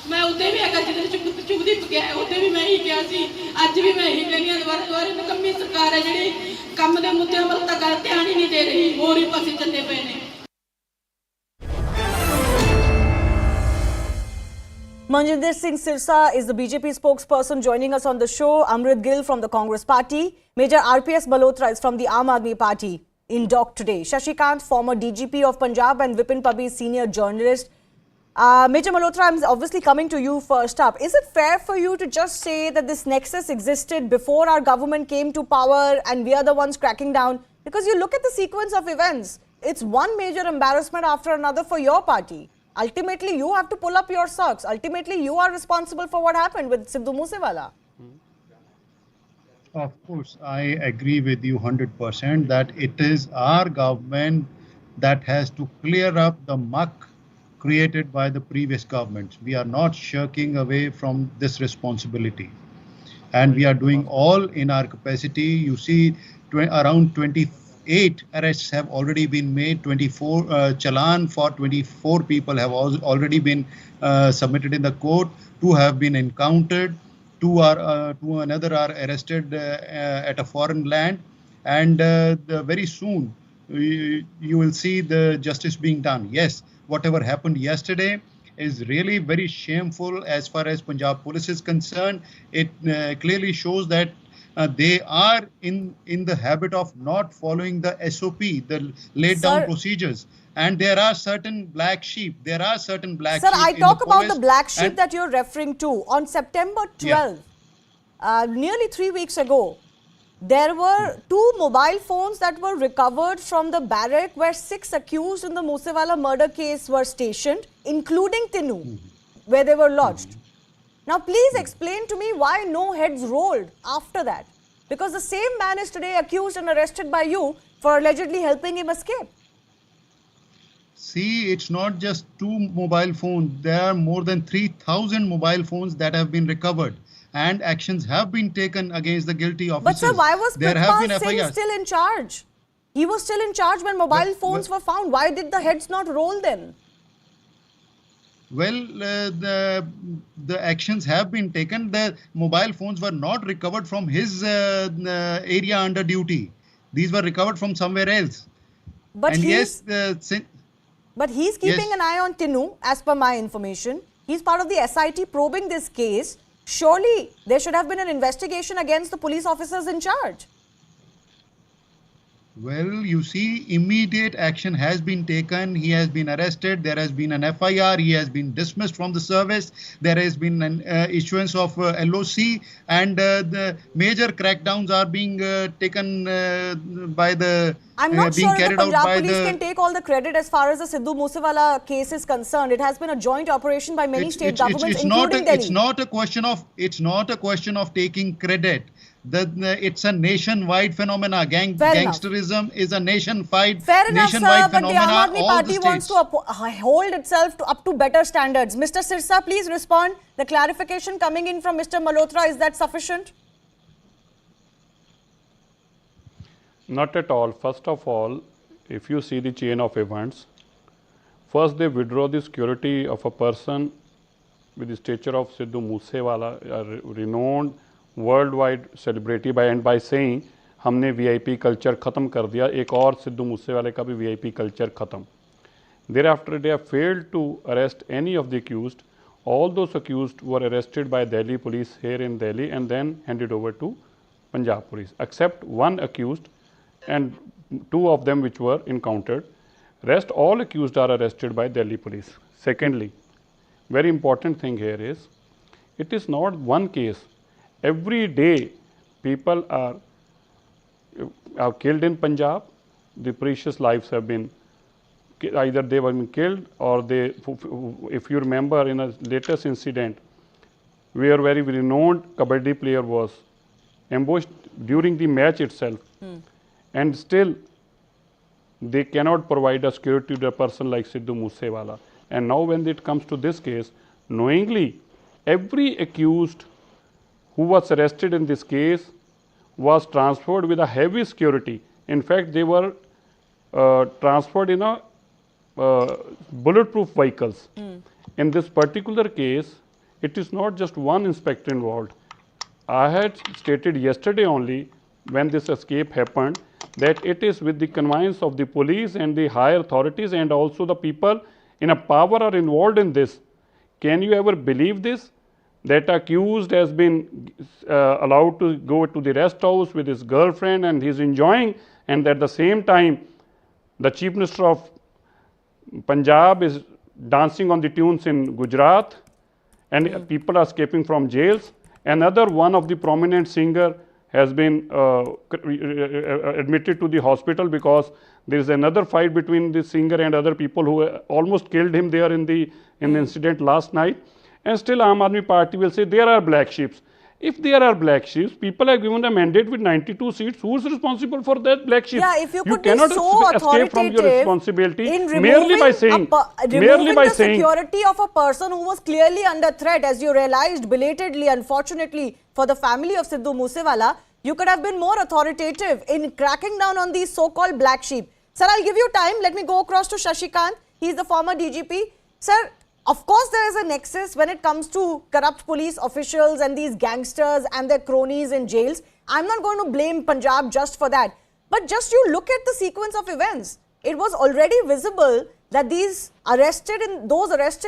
ਮੈਂ ਉੱਤੇ ਵੀ ਹੈਗਾ ਜਿਹਦੇ ਚੁਗਦੀਪ ਗਿਆ ਉੱਤੇ ਵੀ ਮੈਂ ਹੀ ਕਿਹਾ ਸੀ ਅੱਜ ਵੀ ਮੈਂ ਹੀ ਕਹਿੰਦੀ ਹਾਂ ਦੁਬਾਰਾ ਨਕੰਮੀ ਸਰਕਾਰ ਹੈ ਜਿਹੜੀ ਕੰਮ ਦੇ ਮੁੱਦਿਆਂ ਵੱਲ ਤਾਂ ਗੱਲ ਧਿਆਨ ਹੀ ਨਹੀਂ ਦੇ ਰਹੀ ਹੋਰ ਹੀ ਪਾਸੇ ਚੱਲੇ ਪਏ ਨੇ Manjinder Singh Sirsa is the BJP spokesperson joining us on the show. Amrit Gill from the Congress Party. Major RPS Malhotra is from the Aam Aadmi Party in dock today. Shashikant, former DGP of Punjab, and Vipin Pabi, senior journalist. Major Malhotra, I'm obviously coming to you first up. Is it fair for you to just say that this nexus existed before our government came to power and we are the ones cracking down? Because you look at the sequence of events, it's one major embarrassment after another for your party. Ultimately, you have to pull up your socks. Ultimately, you are responsible for what happened with Sidhu Moosewala. Of course, I agree with you 100% that it is our government that has to clear up the muck created by the previous governments. We are not shirking away from this responsibility. And we are doing all in our capacity. You see, around 28 arrests have already been made. 24 challan for 24 people have already been submitted in the court. 2 have been encountered. 2 another are arrested at a foreign land. And very soon you will see the justice being done. Yes, whatever happened yesterday is really very shameful as far as Punjab police is concerned. It clearly shows that they are in the habit of not following the SOP, the laid down procedures. And there are certain black sheep. There are certain black sheep. Sir, I talk about the black sheep that you're referring to. On September 12th, nearly 3 weeks ago, there were 2 mobile phones that were recovered from the barrack where 6 accused in the Moosewala murder case were stationed, including Tinu, where they were lodged. Now, please explain to me why no heads rolled after that. Because the same man is today accused and arrested by you for allegedly helping him escape. See, it's not just 2 mobile phones. There are more than 3,000 mobile phones that have been recovered. And actions have been taken against the guilty officers. But sir, why was Prithpal Singh still in charge? He was still in charge when mobile phones were found. Why did the heads not roll then? Well, the actions have been taken. The mobile phones were not recovered from his area under duty. These were recovered from somewhere else. But and but he's keeping an eye on Tinu, as per my information. He's part of the SIT probing this case. Surely there should have been an investigation against the police officers in charge. Well, you see, immediate action has been taken. He has been arrested. There has been an FIR. He has been dismissed from the service. There has been an issuance of LOC, and the major crackdowns are being taken by the. I'm not sure the Punjab police can take all the credit as far as the Sidhu Moosewala case is concerned. It has been a joint operation by many state governments, including Delhi. It's not a question of taking credit. It's a nationwide phenomena. Gangsterism is a nationwide phenomena. But the Aam Aadmi Party wants to hold itself up to better standards. Mr. Sirsa, please respond. The clarification coming in from Mr. Malhotra, is that sufficient? Not at all. First of all, if you see the chain of events, first they withdraw the security of a person with the stature of Sidhu Moosewala, a renowned world celebrity by saying हमने VIP culture ख़त्म कर दिया, एक और सिद्धू मूसेवाले का भी VIP culture ख़त्म. Thereafter they have failed to arrest any of the accused. All those accused were arrested by Delhi police here in Delhi and then handed over to Punjab police, except one accused and 2 of them which were encountered. Rest all accused are arrested by Delhi police. Secondly, very important thing here is, it is not one case. Every day people are killed in Punjab. The precious lives have been, either they were killed or they, if you remember in a latest incident where very renowned kabaddi player was ambushed during the match itself, and still they cannot provide a security to a person like Sidhu Moosewala. And now when it comes to this case, knowingly every accused who was arrested in this case was transferred with a heavy security. In fact, they were transferred in a bulletproof vehicles. In this particular case, it is not just one inspector involved. I had stated yesterday only, when this escape happened, that it is with the connivance of the police and the higher authorities, and also the people in a power are involved in this. Can you ever believe this? That accused has been allowed to go to the rest house with his girlfriend and he is enjoying, and at the same time the Chief Minister of Punjab is dancing on the tunes in Gujarat, and people are escaping from jails. Another one of the prominent singer has been admitted to the hospital because there is another fight between the singer and other people who almost killed him there in the incident last night. And still Aam Aadmi Party will say there are black sheep. If there are black sheep, people are given a mandate with 92 seats. Who is responsible for that black sheep? Yeah, if you could cannot be so escape from your responsibility in merely by saying, the security of a person who was clearly under threat, as you realized belatedly, unfortunately, for the family of Sidhu Moosewala. You could have been more authoritative in cracking down on these so-called black sheep. Sir, I'll give you time. Let me go across to Shashikant. He's the former DGP. Sir, of course, there is a nexus when it comes to corrupt police officials and these gangsters and their cronies in jails. I'm not going to blame Punjab just for that. But just you look at the sequence of events. It was already visible that those arrested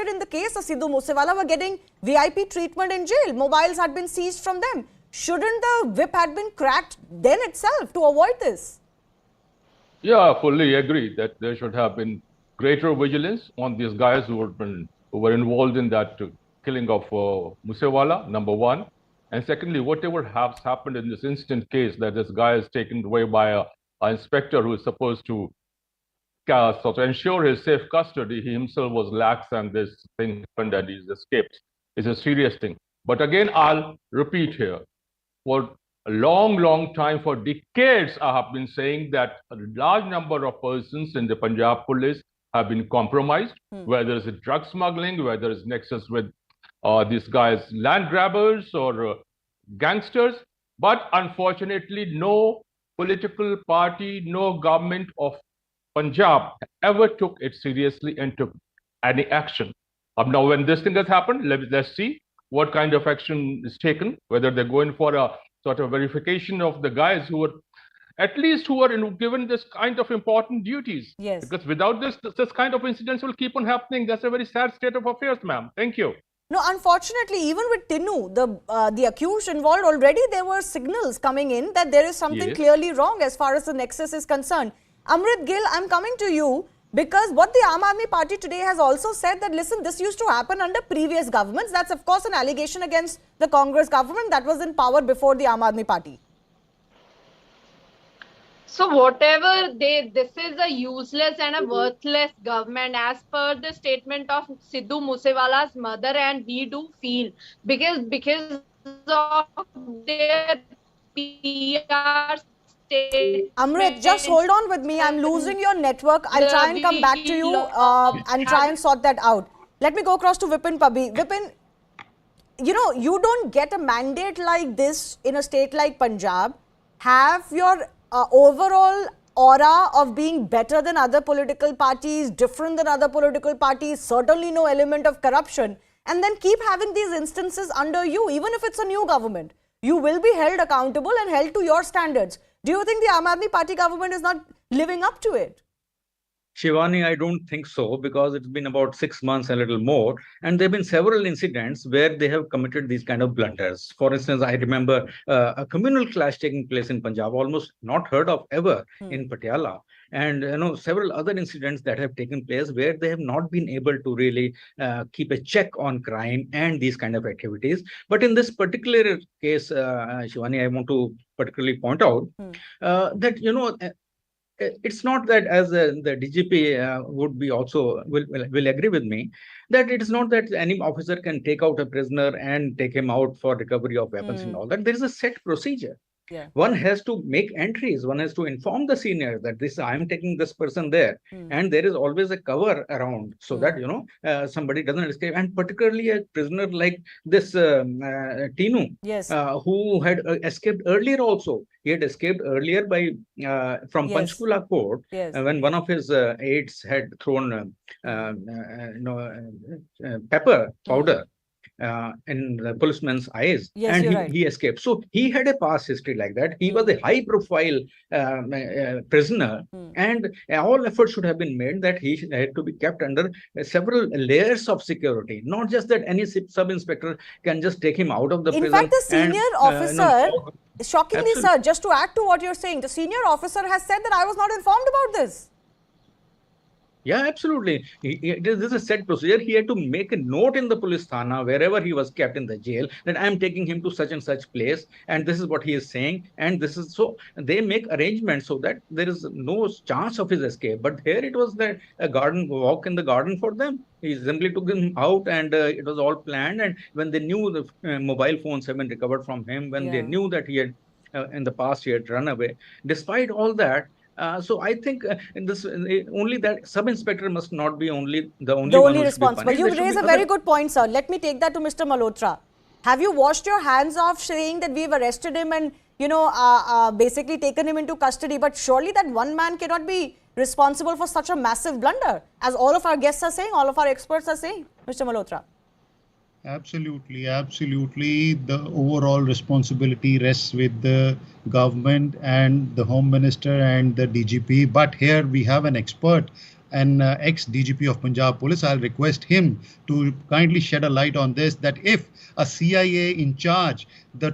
in the case of Sidhu Moosewala were getting VIP treatment in jail. Mobiles had been seized from them. Shouldn't the whip had been cracked then itself to avoid this? Yeah, I fully agree that there should have been greater vigilance on these guys who were involved in that killing of Moosewala, number one. And secondly, whatever has happened in this instant case, that this guy is taken away by an inspector who is supposed to ensure his safe custody, he himself was lax and this thing happened and he's escaped. It's a serious thing. But again, I'll repeat here, for a long time, for decades, I have been saying that a large number of persons in the Punjab police have been compromised, whether it's drug smuggling, whether it's nexus with these guys, land grabbers or gangsters. But unfortunately, no political party, no government of Punjab ever took it seriously and took any action. Now, when this thing has happened, let's see what kind of action is taken, whether they're going for a sort of verification of the guys who were given this kind of important duties. Yes. Because without this kind of incidents will keep on happening. That's a very sad state of affairs, ma'am. Thank you. No, unfortunately, even with Tinu, the accused involved, already there were signals coming in that there is something clearly wrong as far as the nexus is concerned. Amrit Gill, I'm coming to you because what the Aam Aadmi Party today has also said that, listen, this used to happen under previous governments. That's, of course, an allegation against the Congress government that was in power before the Aam Aadmi Party. So whatever this is a useless and a worthless government as per the statement of Sidhu Moosewala's mother, and we do feel because of their PR state. Amrit, just hold on with me. I'm losing your network. I'll try and come back to you and try and sort that out. Let me go across to Vipin Pabbi. Vipin, you know, you don't get a mandate like this in a state like Punjab. Have your overall aura of being better than other political parties, different than other political parties, certainly no element of corruption, and then keep having these instances under you, even if it's a new government. You will be held accountable and held to your standards. Do you think the Aam Aadmi Party government is not living up to it? Shivani, I don't think so, because it's been about 6 months, a little more, and there have been several incidents where they have committed these kind of blunders. For instance, I remember a communal clash taking place in Punjab, almost not heard of ever in Patiala, and several other incidents that have taken place where they have not been able to really keep a check on crime and these kind of activities. But in this particular case, Shivani, I want to particularly point out that it's not that, as the DGP would be also will agree with me, that it is not that any officer can take out a prisoner and take him out for recovery of weapons and all that. There is a set procedure. Yeah. One has to make entries. One has to inform the senior that I am taking this person there, and there is always a cover around so that somebody doesn't escape. And particularly a prisoner like this Tinu, who had escaped earlier also. He had escaped earlier from Panchkula court when one of his aides had thrown pepper powder in the policeman's eyes, Yes, and you're right. he escaped. So he had a past history like that. He was a high-profile prisoner, and all efforts should have been made that he had to be kept under several layers of security. Not just that any sub-inspector can just take him out of the prison. In fact, the senior officer, shockingly, Absolutely. sir, just to add to what you're saying, the senior officer has said that I was not informed about this. Yeah, absolutely. This is a set procedure. He had to make a note in the police thana, wherever he was kept in the jail, that I am taking him to such and such place, and this is what he is saying. And this is so they make arrangements so that there is no chance of his escape. But here it was a garden walk in the garden for them. He simply took him out, and it was all planned. And when they knew the mobile phones have been recovered from him, when they knew that he had in the past he had run away, despite all that. So I think in this only that sub-inspector must not be the only one who responsible. You raise a very good point, sir. Let me take that to Mr. Malhotra. Have you washed your hands off saying that we've arrested him and basically taken him into custody? But surely that one man cannot be responsible for such a massive blunder, as all of our guests are saying, all of our experts are saying, Mr. Malhotra. Absolutely, absolutely. The overall responsibility rests with the government and the Home Minister and the DGP. But here we have an expert, an ex-DGP of Punjab Police. I'll request him to kindly shed a light on this, that if a CIA in charge, the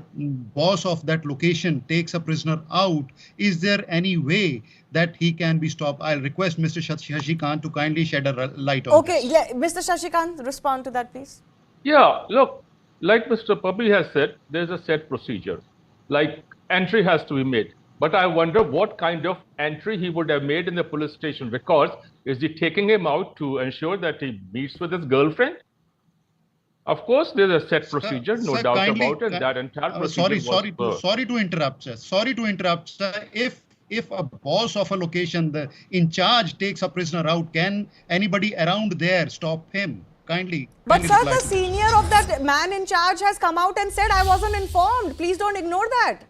boss of that location takes a prisoner out, is there any way that he can be stopped? I'll request Mr. Shashikant to kindly shed a light on this. Okay, yeah, Mr. Shashikant, respond to that, please. Yeah, look, like Mr. Pabbi has said, there's a set procedure. Like, entry has to be made. But I wonder what kind of entry he would have made in the police station, because is he taking him out to ensure that he meets with his girlfriend? Of course, there's a set procedure, no doubt kindly, about it. That entire procedure sorry to interrupt, sir. Sorry to interrupt, sir. If a boss of a location, the in charge, takes a prisoner out, can anybody around there stop him? Kindly. But sir, the senior of that man in charge has come out and said, I wasn't informed. Please don't ignore that.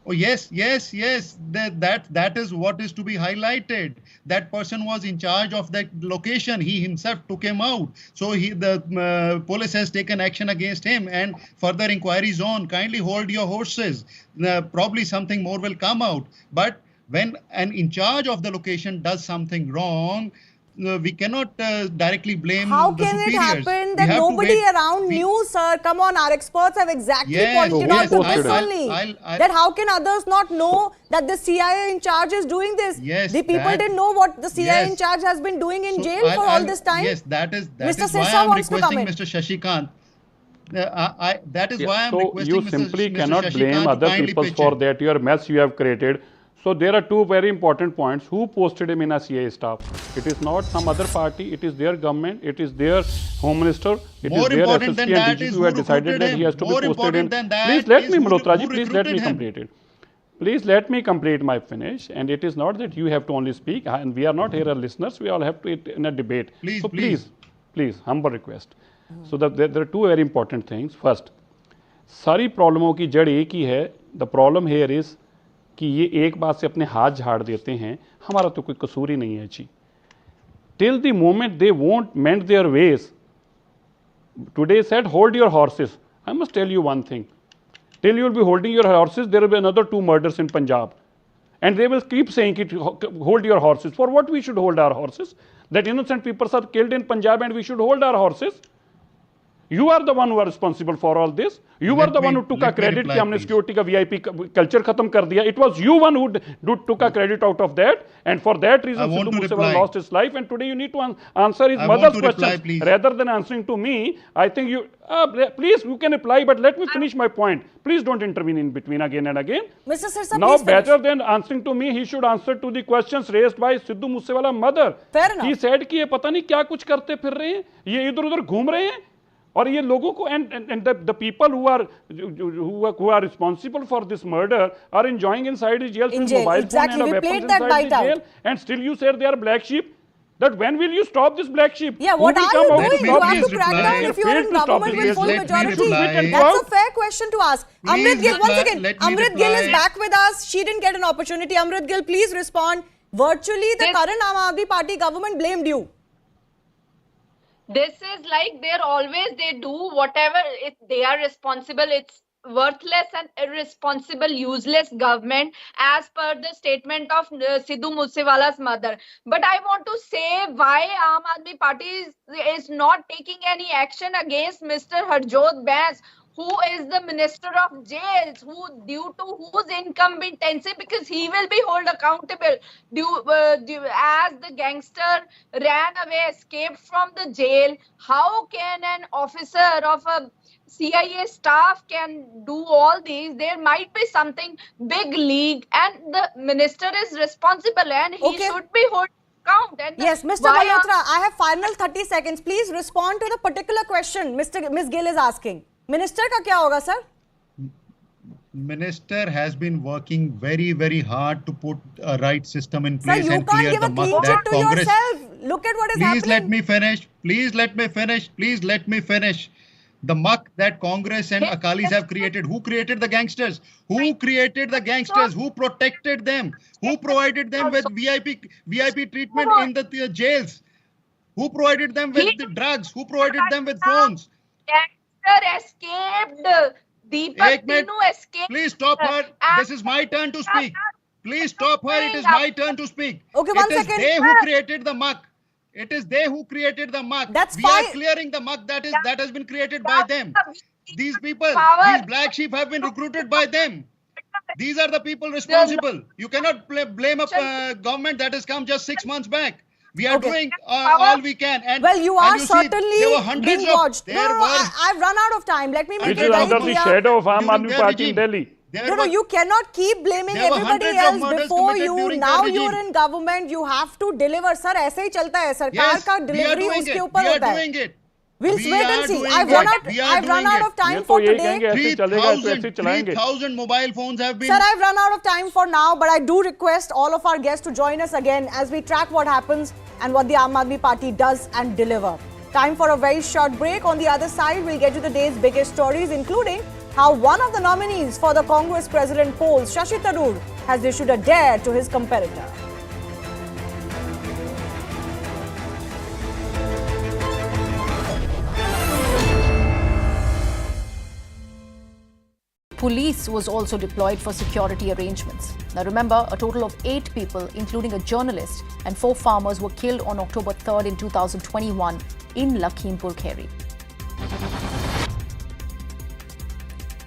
Oh, yes. That is what is to be highlighted. That person was in charge of that location. He himself took him out. So the police has taken action against him, and further inquiries on. Kindly hold your horses. Probably something more will come out. But when an in charge of the location does something wrong, we cannot directly blame the superiors. How can it happen that nobody around knew, sir? Come on, our experts have exactly pointed out to this only. That how can others not know that the CIA in charge is doing this? Yes, the people didn't know what the CIA in charge has been doing in jail for all this time. Yes, that is Mr. why Sirsa I'm wants to requesting come in. Mr. Shashikant. That is why I'm so requesting you simply Mr. cannot Shashikant blame to other kindly people pitch for in. that your mess you have created. So there are two very important points. Who posted him in a CIA staff? It is not some other party. It is their government. It is their Home Minister. It More is their important SSP than and that DGP is who have who decided that recruited he has to him. be More posted in. important than that Please let is me, who Malhotra ji, please let recruited me him. complete it. Please let me complete my finish. And it is not that you have to only speak. And we are not here as listeners. We all have to in a debate. So please, humble request. So there are two very important things. First, सारी प्रॉब्लमों की जड़ एक ही है. The problem here is कि ये एक बात से अपने हाथ झाड़ देते हैं. हमारा तो कोई कसूर ही नहीं है जी. Till the moment they won't mend their ways. Today said hold your horses. I must tell you one thing. Till you will be holding your horses, there will be another 2 murders in Punjab. And they will keep saying, hold your horses. For what we should hold our horses? That innocent people are killed in Punjab and we should hold our horses? You are the one who are responsible for all this. You were the one who took a credit कि हमने security का VIP culture खत्म कर दिया. It was you one who took a credit out of that, and for that reason Sidhu Moose Wala lost his life. And today you need to answer his mother's questions rather than answering to me. I think you please you can reply, but let me finish my point. Please don't intervene in between again and again. Mr. Sirsa, now please better than answering to me, he should answer to the questions raised by Sidhu Moosewala mother. Fair enough. He said कि ये पता नहीं क्या कुछ करते फिर रहे हैं, ये इधर-उधर घूम रहे हैं. और ये लोगों को and the people who are responsible for this murder are enjoying inside his jail with mobile phone and weapons inside the jail, and still you say they are black sheep. That when will you stop this black sheep? Yeah, what are you doing? You have to crack down if you are in government with full majority. That's a fair question to ask. Amrit Gill, once again, Amrit Gill is back with us. She didn't get an opportunity. Amrit Gill, please respond. Virtually, the current Aam Aadmi Party government blamed you. This is like they do whatever they are responsible. It's worthless and irresponsible, useless government, as per the statement of Sidhu Moosewala's mother. But I want to say why Aam Aadmi Party is not taking any action against Mr. Harjot Bains, who is the minister of jails, who due to whose incompetency, because he will be held accountable as the gangster ran away, escaped from the jail. How can an officer of a CIA staff can do all these? There might be something big league, and the minister is responsible, and he should be held account. Yes, Mr. Malhotra, I have final 30 seconds. Please respond to the particular question Ms. Gill is asking. Minister ka kya hoga, sir? Minister has been working very, very hard to put a right system in place and clear the muck that Congress. Look at what is happening. Please let me finish. Please let me finish. Please let me finish. The muck that Congress and Akalis have created. Who created the gangsters? Who created the gangsters? Who protected them? Who provided them with VIP treatment in the jails? Who provided them with the drugs? Who provided them with phones? Escaped. Deepak Tinu escaped. Please stop her. This is my turn to speak. Please stop her. It is my turn to speak. Okay, one second. It is they who created the muck. It is they who created the muck. We are clearing the muck that has been created by them. These people, these black sheep have been recruited by them. These are the people responsible. You cannot blame a government that has come just 6 months back. We are doing all we can. And, well, you are certainly being watched. I've run out of time. Let me make it very under the shadow of Aam Aadmi Party in Delhi. No, you cannot keep blaming everybody else before you. Now you're in government. You have to deliver, sir. ऐसे ही चलता है. सरकार का delivery उसके ऊपर होता है. We'll wait and see. I've run out of time for today. 3,000 mobile phones have been. Sir, I've run out of time for now, but I do request all of our guests to join us again as we track what happens and what the Aam Aadmi Party does and deliver. Time for a very short break. On the other side, we'll get to the day's biggest stories, including how one of the nominees for the Congress president polls, Shashi Tharoor, has issued a dare to his competitor. Police was also deployed for security arrangements. Now remember, a total of 8 people, including a journalist and 4 farmers, were killed on October 3rd in 2021 in Lakhimpur Kheri.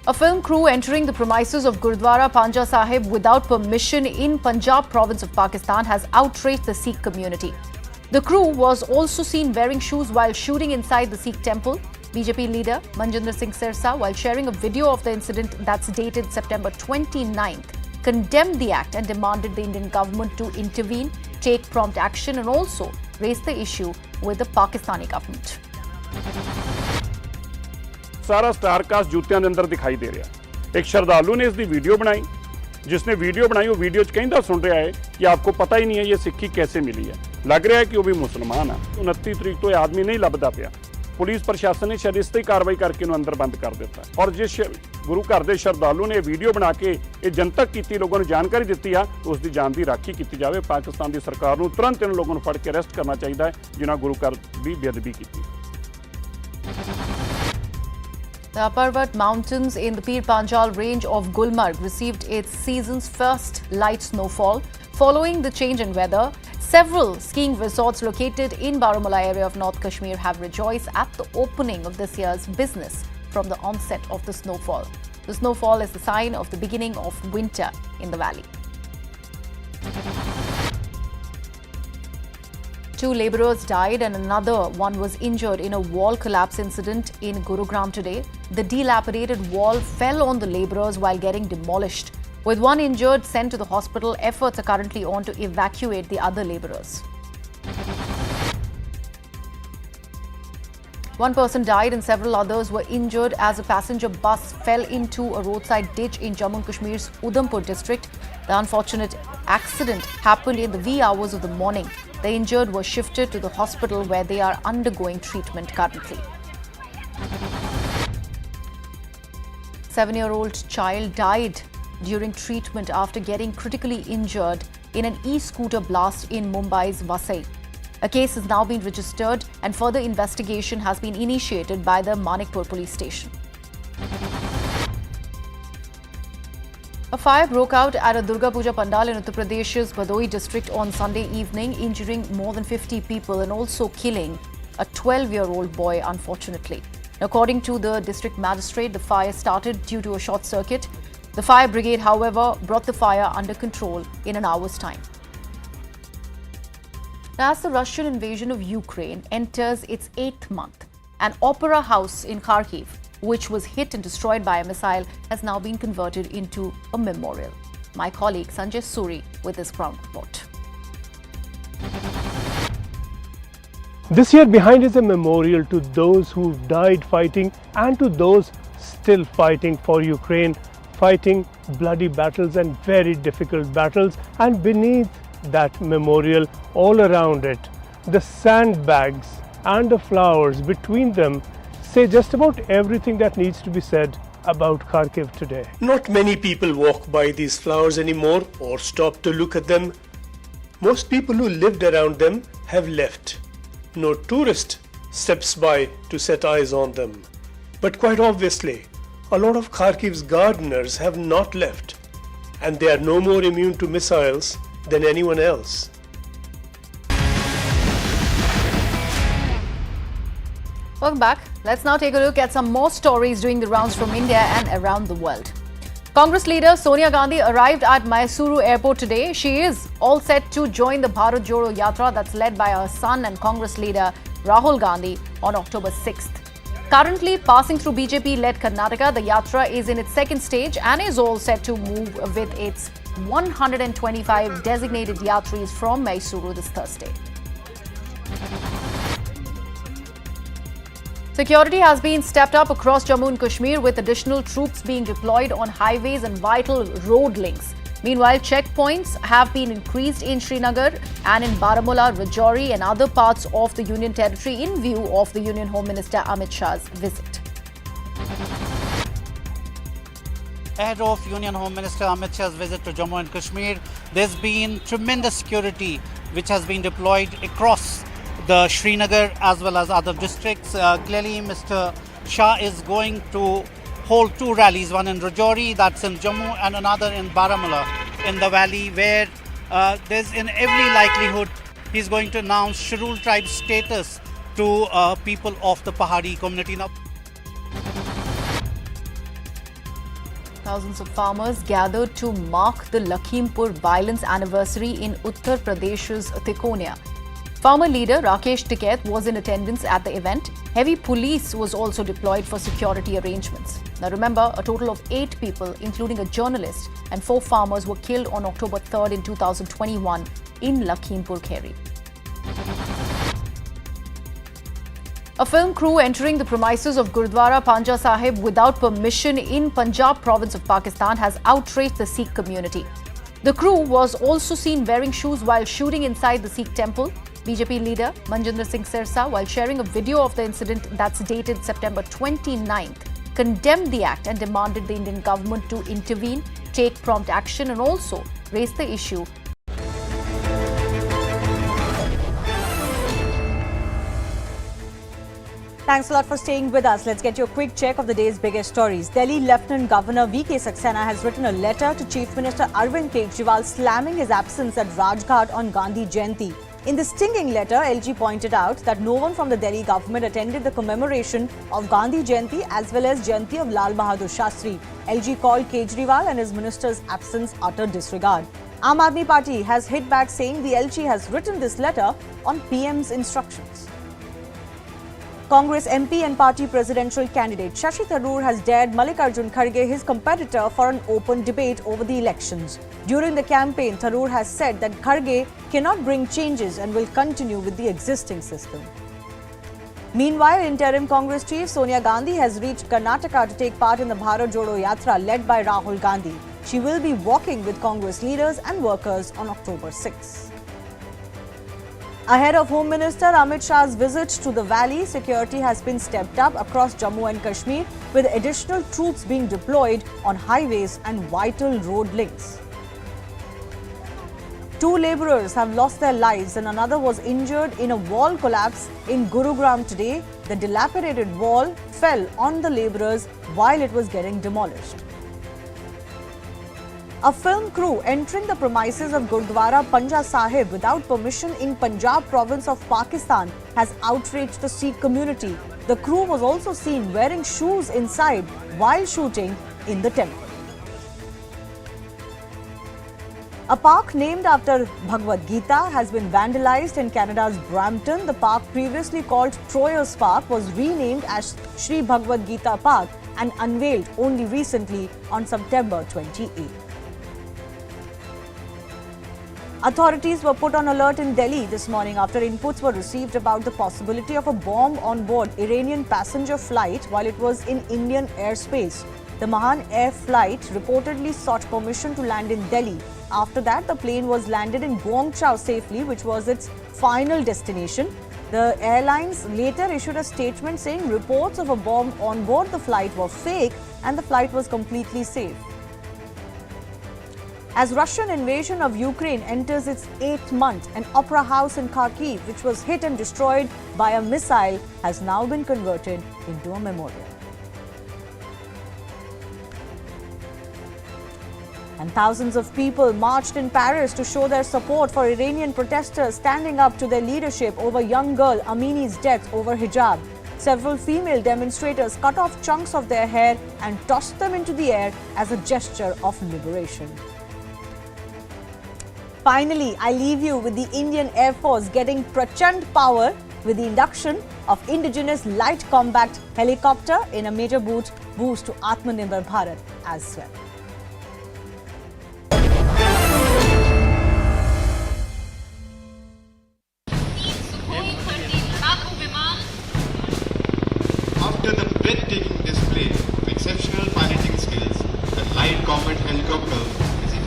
A film crew entering the premises of Gurdwara Panja Sahib without permission in Punjab province of Pakistan has outraged the Sikh community. The crew was also seen wearing shoes while shooting inside the Sikh temple. BJP leader Manjinder Singh Sirsa, while sharing a video of the incident that's dated September 29th, condemned the act and demanded the Indian government to intervene, take prompt action and also raise the issue with the Pakistani government. सारा star cast जूतियां दे अंदर दिखाई दे रहा। एक श्रद्धालु ने इसकी video बनाई, जिसने वीडियो बनाई वो वीडियो च कहंदा सुन रहा है कि आपको पता ही नहीं है ये सिक्खी कैसे मिली है। लग रहा है कि वो भी मुसलमान है। 29 तरीक तो आदमी नहीं लभदा पिया। पुलिस प्रशासन ने शायद इस ते कार्रवाई करके उन्हें अंदर बंद कर दिता और जिस गुरु घर के श्रद्धालु ने वीडियो बना के ये जनतक की लोगों ने जानकारी दी है उसकी जान की राखी की जाए। पाकिस्तान की सरकार को तुरंत इन लोगों को फड़ के अरेस्ट करना चाहिए है जिन्हें गुरु घर की बेअदबी की। The Parvat Mountains in the Pir Panjal range of Gulmarg received its season's first light snowfall. Following the change in weather, several skiing resorts located in Baramulla area of North Kashmir have rejoiced at the opening of this year's business from the onset of the snowfall. The snowfall is the sign of the beginning of winter in the valley. 2 labourers died and another one was injured in a wall collapse incident in Gurugram today. The dilapidated wall fell on the labourers while getting demolished. With one injured sent to the hospital, efforts are currently on to evacuate the other labourers. One person died and several others were injured as a passenger bus fell into a roadside ditch in Jammu and Kashmir's Udhampur district. The unfortunate accident happened in the wee hours of the morning. The injured were shifted to the hospital where they are undergoing treatment currently. 7-year-old child died during treatment after getting critically injured in an e-scooter blast in Mumbai's Vasai. A case has now been registered and further investigation has been initiated by the Manikpur police station. A fire broke out at a Durga Puja Pandal in Uttar Pradesh's Bhadoi district on Sunday evening, injuring more than 50 people and also killing a 12-year-old boy, unfortunately. According to the district magistrate, the fire started due to a short circuit. The fire brigade, however, brought the fire under control in an hour's time. Now, as the Russian invasion of Ukraine enters its 8th month, an opera house in Kharkiv, which was hit and destroyed by a missile, has now been converted into a memorial. My colleague Sanjay Suri with this ground report. This year behind is a memorial to those who died fighting and to those still fighting for Ukraine, fighting bloody battles and very difficult battles. And beneath that memorial, all around it, the sandbags and the flowers between them say just about everything that needs to be said about Kharkiv today. Not many people walk by these flowers anymore or stop to look at them. Most people who lived around them have left. No tourist steps by to set eyes on them. But quite obviously, a lot of Kharkiv's gardeners have not left, and they are no more immune to missiles than anyone else. Welcome back. Let's now take a look at some more stories doing the rounds from India and around the world. Congress leader Sonia Gandhi arrived at Mysuru airport today. She is all set to join the Bharat Jodo Yatra that's led by her son and Congress leader Rahul Gandhi on October 6th. Currently passing through BJP-led Karnataka, the Yatra is in its second stage and is all set to move with its 125 designated Yatris from Mysuru this Thursday. Security has been stepped up across Jammu and Kashmir with additional troops being deployed on highways and vital road links. Meanwhile, checkpoints have been increased in Srinagar and in Baramulla, Rajouri and other parts of the Union territory in view of the Union Home Minister Amit Shah's visit. Ahead of Union Home Minister Amit Shah's visit to Jammu and Kashmir, there's been tremendous security which has been deployed across the Srinagar as well as other districts. Clearly, Mr. Shah is going to hold two rallies, one in Rajouri, that's in Jammu, and another in Baramulla in the valley, where there's in every likelihood he's going to announce scheduled tribe status to people of the Pahari community. Now, thousands of farmers gathered to mark the Lakhimpur violence anniversary in Uttar Pradesh's Tikonia. Farmer leader Rakesh Tikait was in attendance at the event. Heavy police was also deployed for security arrangements. Now remember, a total of 8 people, including a journalist and 4 farmers, were killed on October 3rd in 2021 in Lakhimpur Kheri. A film crew entering the premises of Gurdwara Panja Sahib without permission in Punjab province of Pakistan has outraged the Sikh community. The crew was also seen wearing shoes while shooting inside the Sikh temple. BJP leader Manjinder Singh Sirsa, while sharing a video of the incident that's dated September 29th, condemned the act and demanded the Indian government to intervene, take prompt action and also raise the issue. Thanks a lot for staying with us. Let's get you a quick check of the day's biggest stories. Delhi Lieutenant Governor V.K. Saxena has written a letter to Chief Minister Arvind Kejriwal slamming his absence at Rajghat on Gandhi Jayanti. In the stinging letter, LG pointed out that no one from the Delhi government attended the commemoration of Gandhi Jayanti as well as Jayanti of Lal Bahadur Shastri. LG called Kejriwal and his minister's absence utter disregard. Aam Aadmi Party has hit back saying the LG has written this letter on PM's instructions. Congress MP and party presidential candidate Shashi Tharoor has dared Mallikarjun Kharge, his competitor, for an open debate over the elections. During the campaign, Tharoor has said that Kharge cannot bring changes and will continue with the existing system. Meanwhile, interim Congress chief Sonia Gandhi has reached Karnataka to take part in the Bharat Jodo Yatra led by Rahul Gandhi. She will be walking with Congress leaders and workers on October 6. Ahead of Home Minister Amit Shah's visit to the valley, security has been stepped up across Jammu and Kashmir with additional troops being deployed on highways and vital road links. 2 labourers have lost their lives and another was injured in a wall collapse in Gurugram today. The dilapidated wall fell on the labourers while it was getting demolished. A film crew entering the premises of Gurdwara Panja Sahib without permission in Punjab province of Pakistan has outraged the Sikh community. The crew was also seen wearing shoes inside while shooting in the temple. A park named after Bhagavad Gita has been vandalized in Canada's Brampton. The park, previously called Troyer's Park, was renamed as Sri Bhagavad Gita Park and unveiled only recently on September 28. Authorities were put on alert in Delhi this morning after inputs were received about the possibility of a bomb on board Iranian passenger flight while it was in Indian airspace. The Mahan Air flight reportedly sought permission to land in Delhi. After that, the plane was landed in Guangzhou safely, which was its final destination. The airlines later issued a statement saying reports of a bomb on board the flight were fake and the flight was completely safe. As Russian invasion of Ukraine enters its 8th month, an opera house in Kharkiv, which was hit and destroyed by a missile, has now been converted into a memorial. And thousands of people marched in Paris to show their support for Iranian protesters standing up to their leadership over young girl Amini's death over hijab. Several female demonstrators cut off chunks of their hair and tossed them into the air as a gesture of liberation. Finally, I leave you with the Indian Air Force getting Prachand power with the induction of indigenous light combat helicopter in a major boost to Atmanirbhar Bharat as well. After the breathtaking display of exceptional piloting skills, the light combat helicopter is in.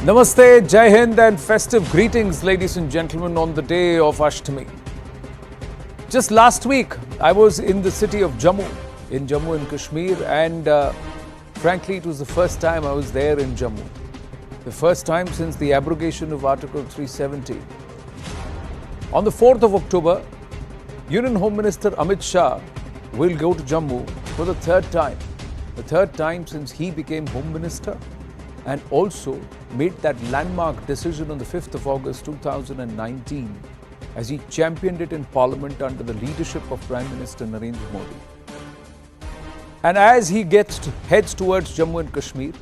Namaste, Jai Hind and festive greetings, ladies and gentlemen, on the day of Ashtami. Just last week, I was in the city of Jammu, in Jammu and Kashmir, and frankly, it was the first time I was there in Jammu. The first time since the abrogation of Article 370. On the 4th of October, Union Home Minister Amit Shah will go to Jammu for the third time. The third time since he became Home Minister, and also made that landmark decision on the 5th of August 2019 as he championed it in Parliament under the leadership of Prime Minister Narendra Modi. And as he heads towards Jammu and Kashmir,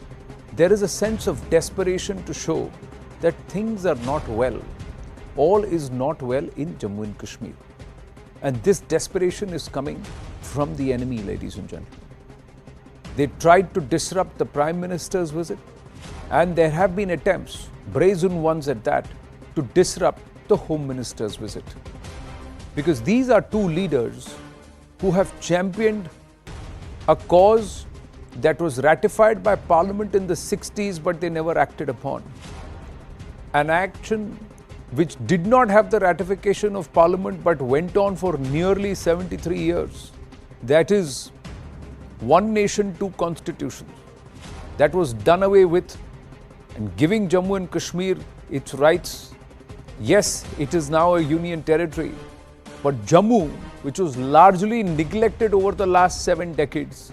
there is a sense of desperation to show that things are not well. All is not well in Jammu and Kashmir. And this desperation is coming from the enemy, ladies and gentlemen. They tried to disrupt the Prime Minister's visit, and there have been attempts, brazen ones at that, to disrupt the Home Minister's visit. Because these are two leaders who have championed a cause that was ratified by Parliament in the 60s, but they never acted upon. An action which did not have the ratification of Parliament but went on for nearly 73 years. That is, one nation, two constitutions. That was done away with, and giving Jammu and Kashmir its rights. Yes, it is now a union territory, but Jammu, which was largely neglected over the last 7 decades,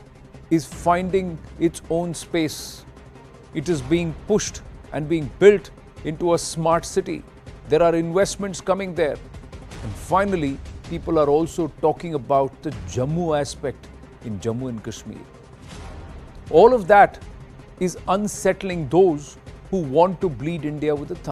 is finding its own space. It is being pushed and being built into a smart city. There are investments coming there. And finally, people are also talking about the Jammu aspect in Jammu and Kashmir. All of that is unsettling those who want to bleed India with a thumb.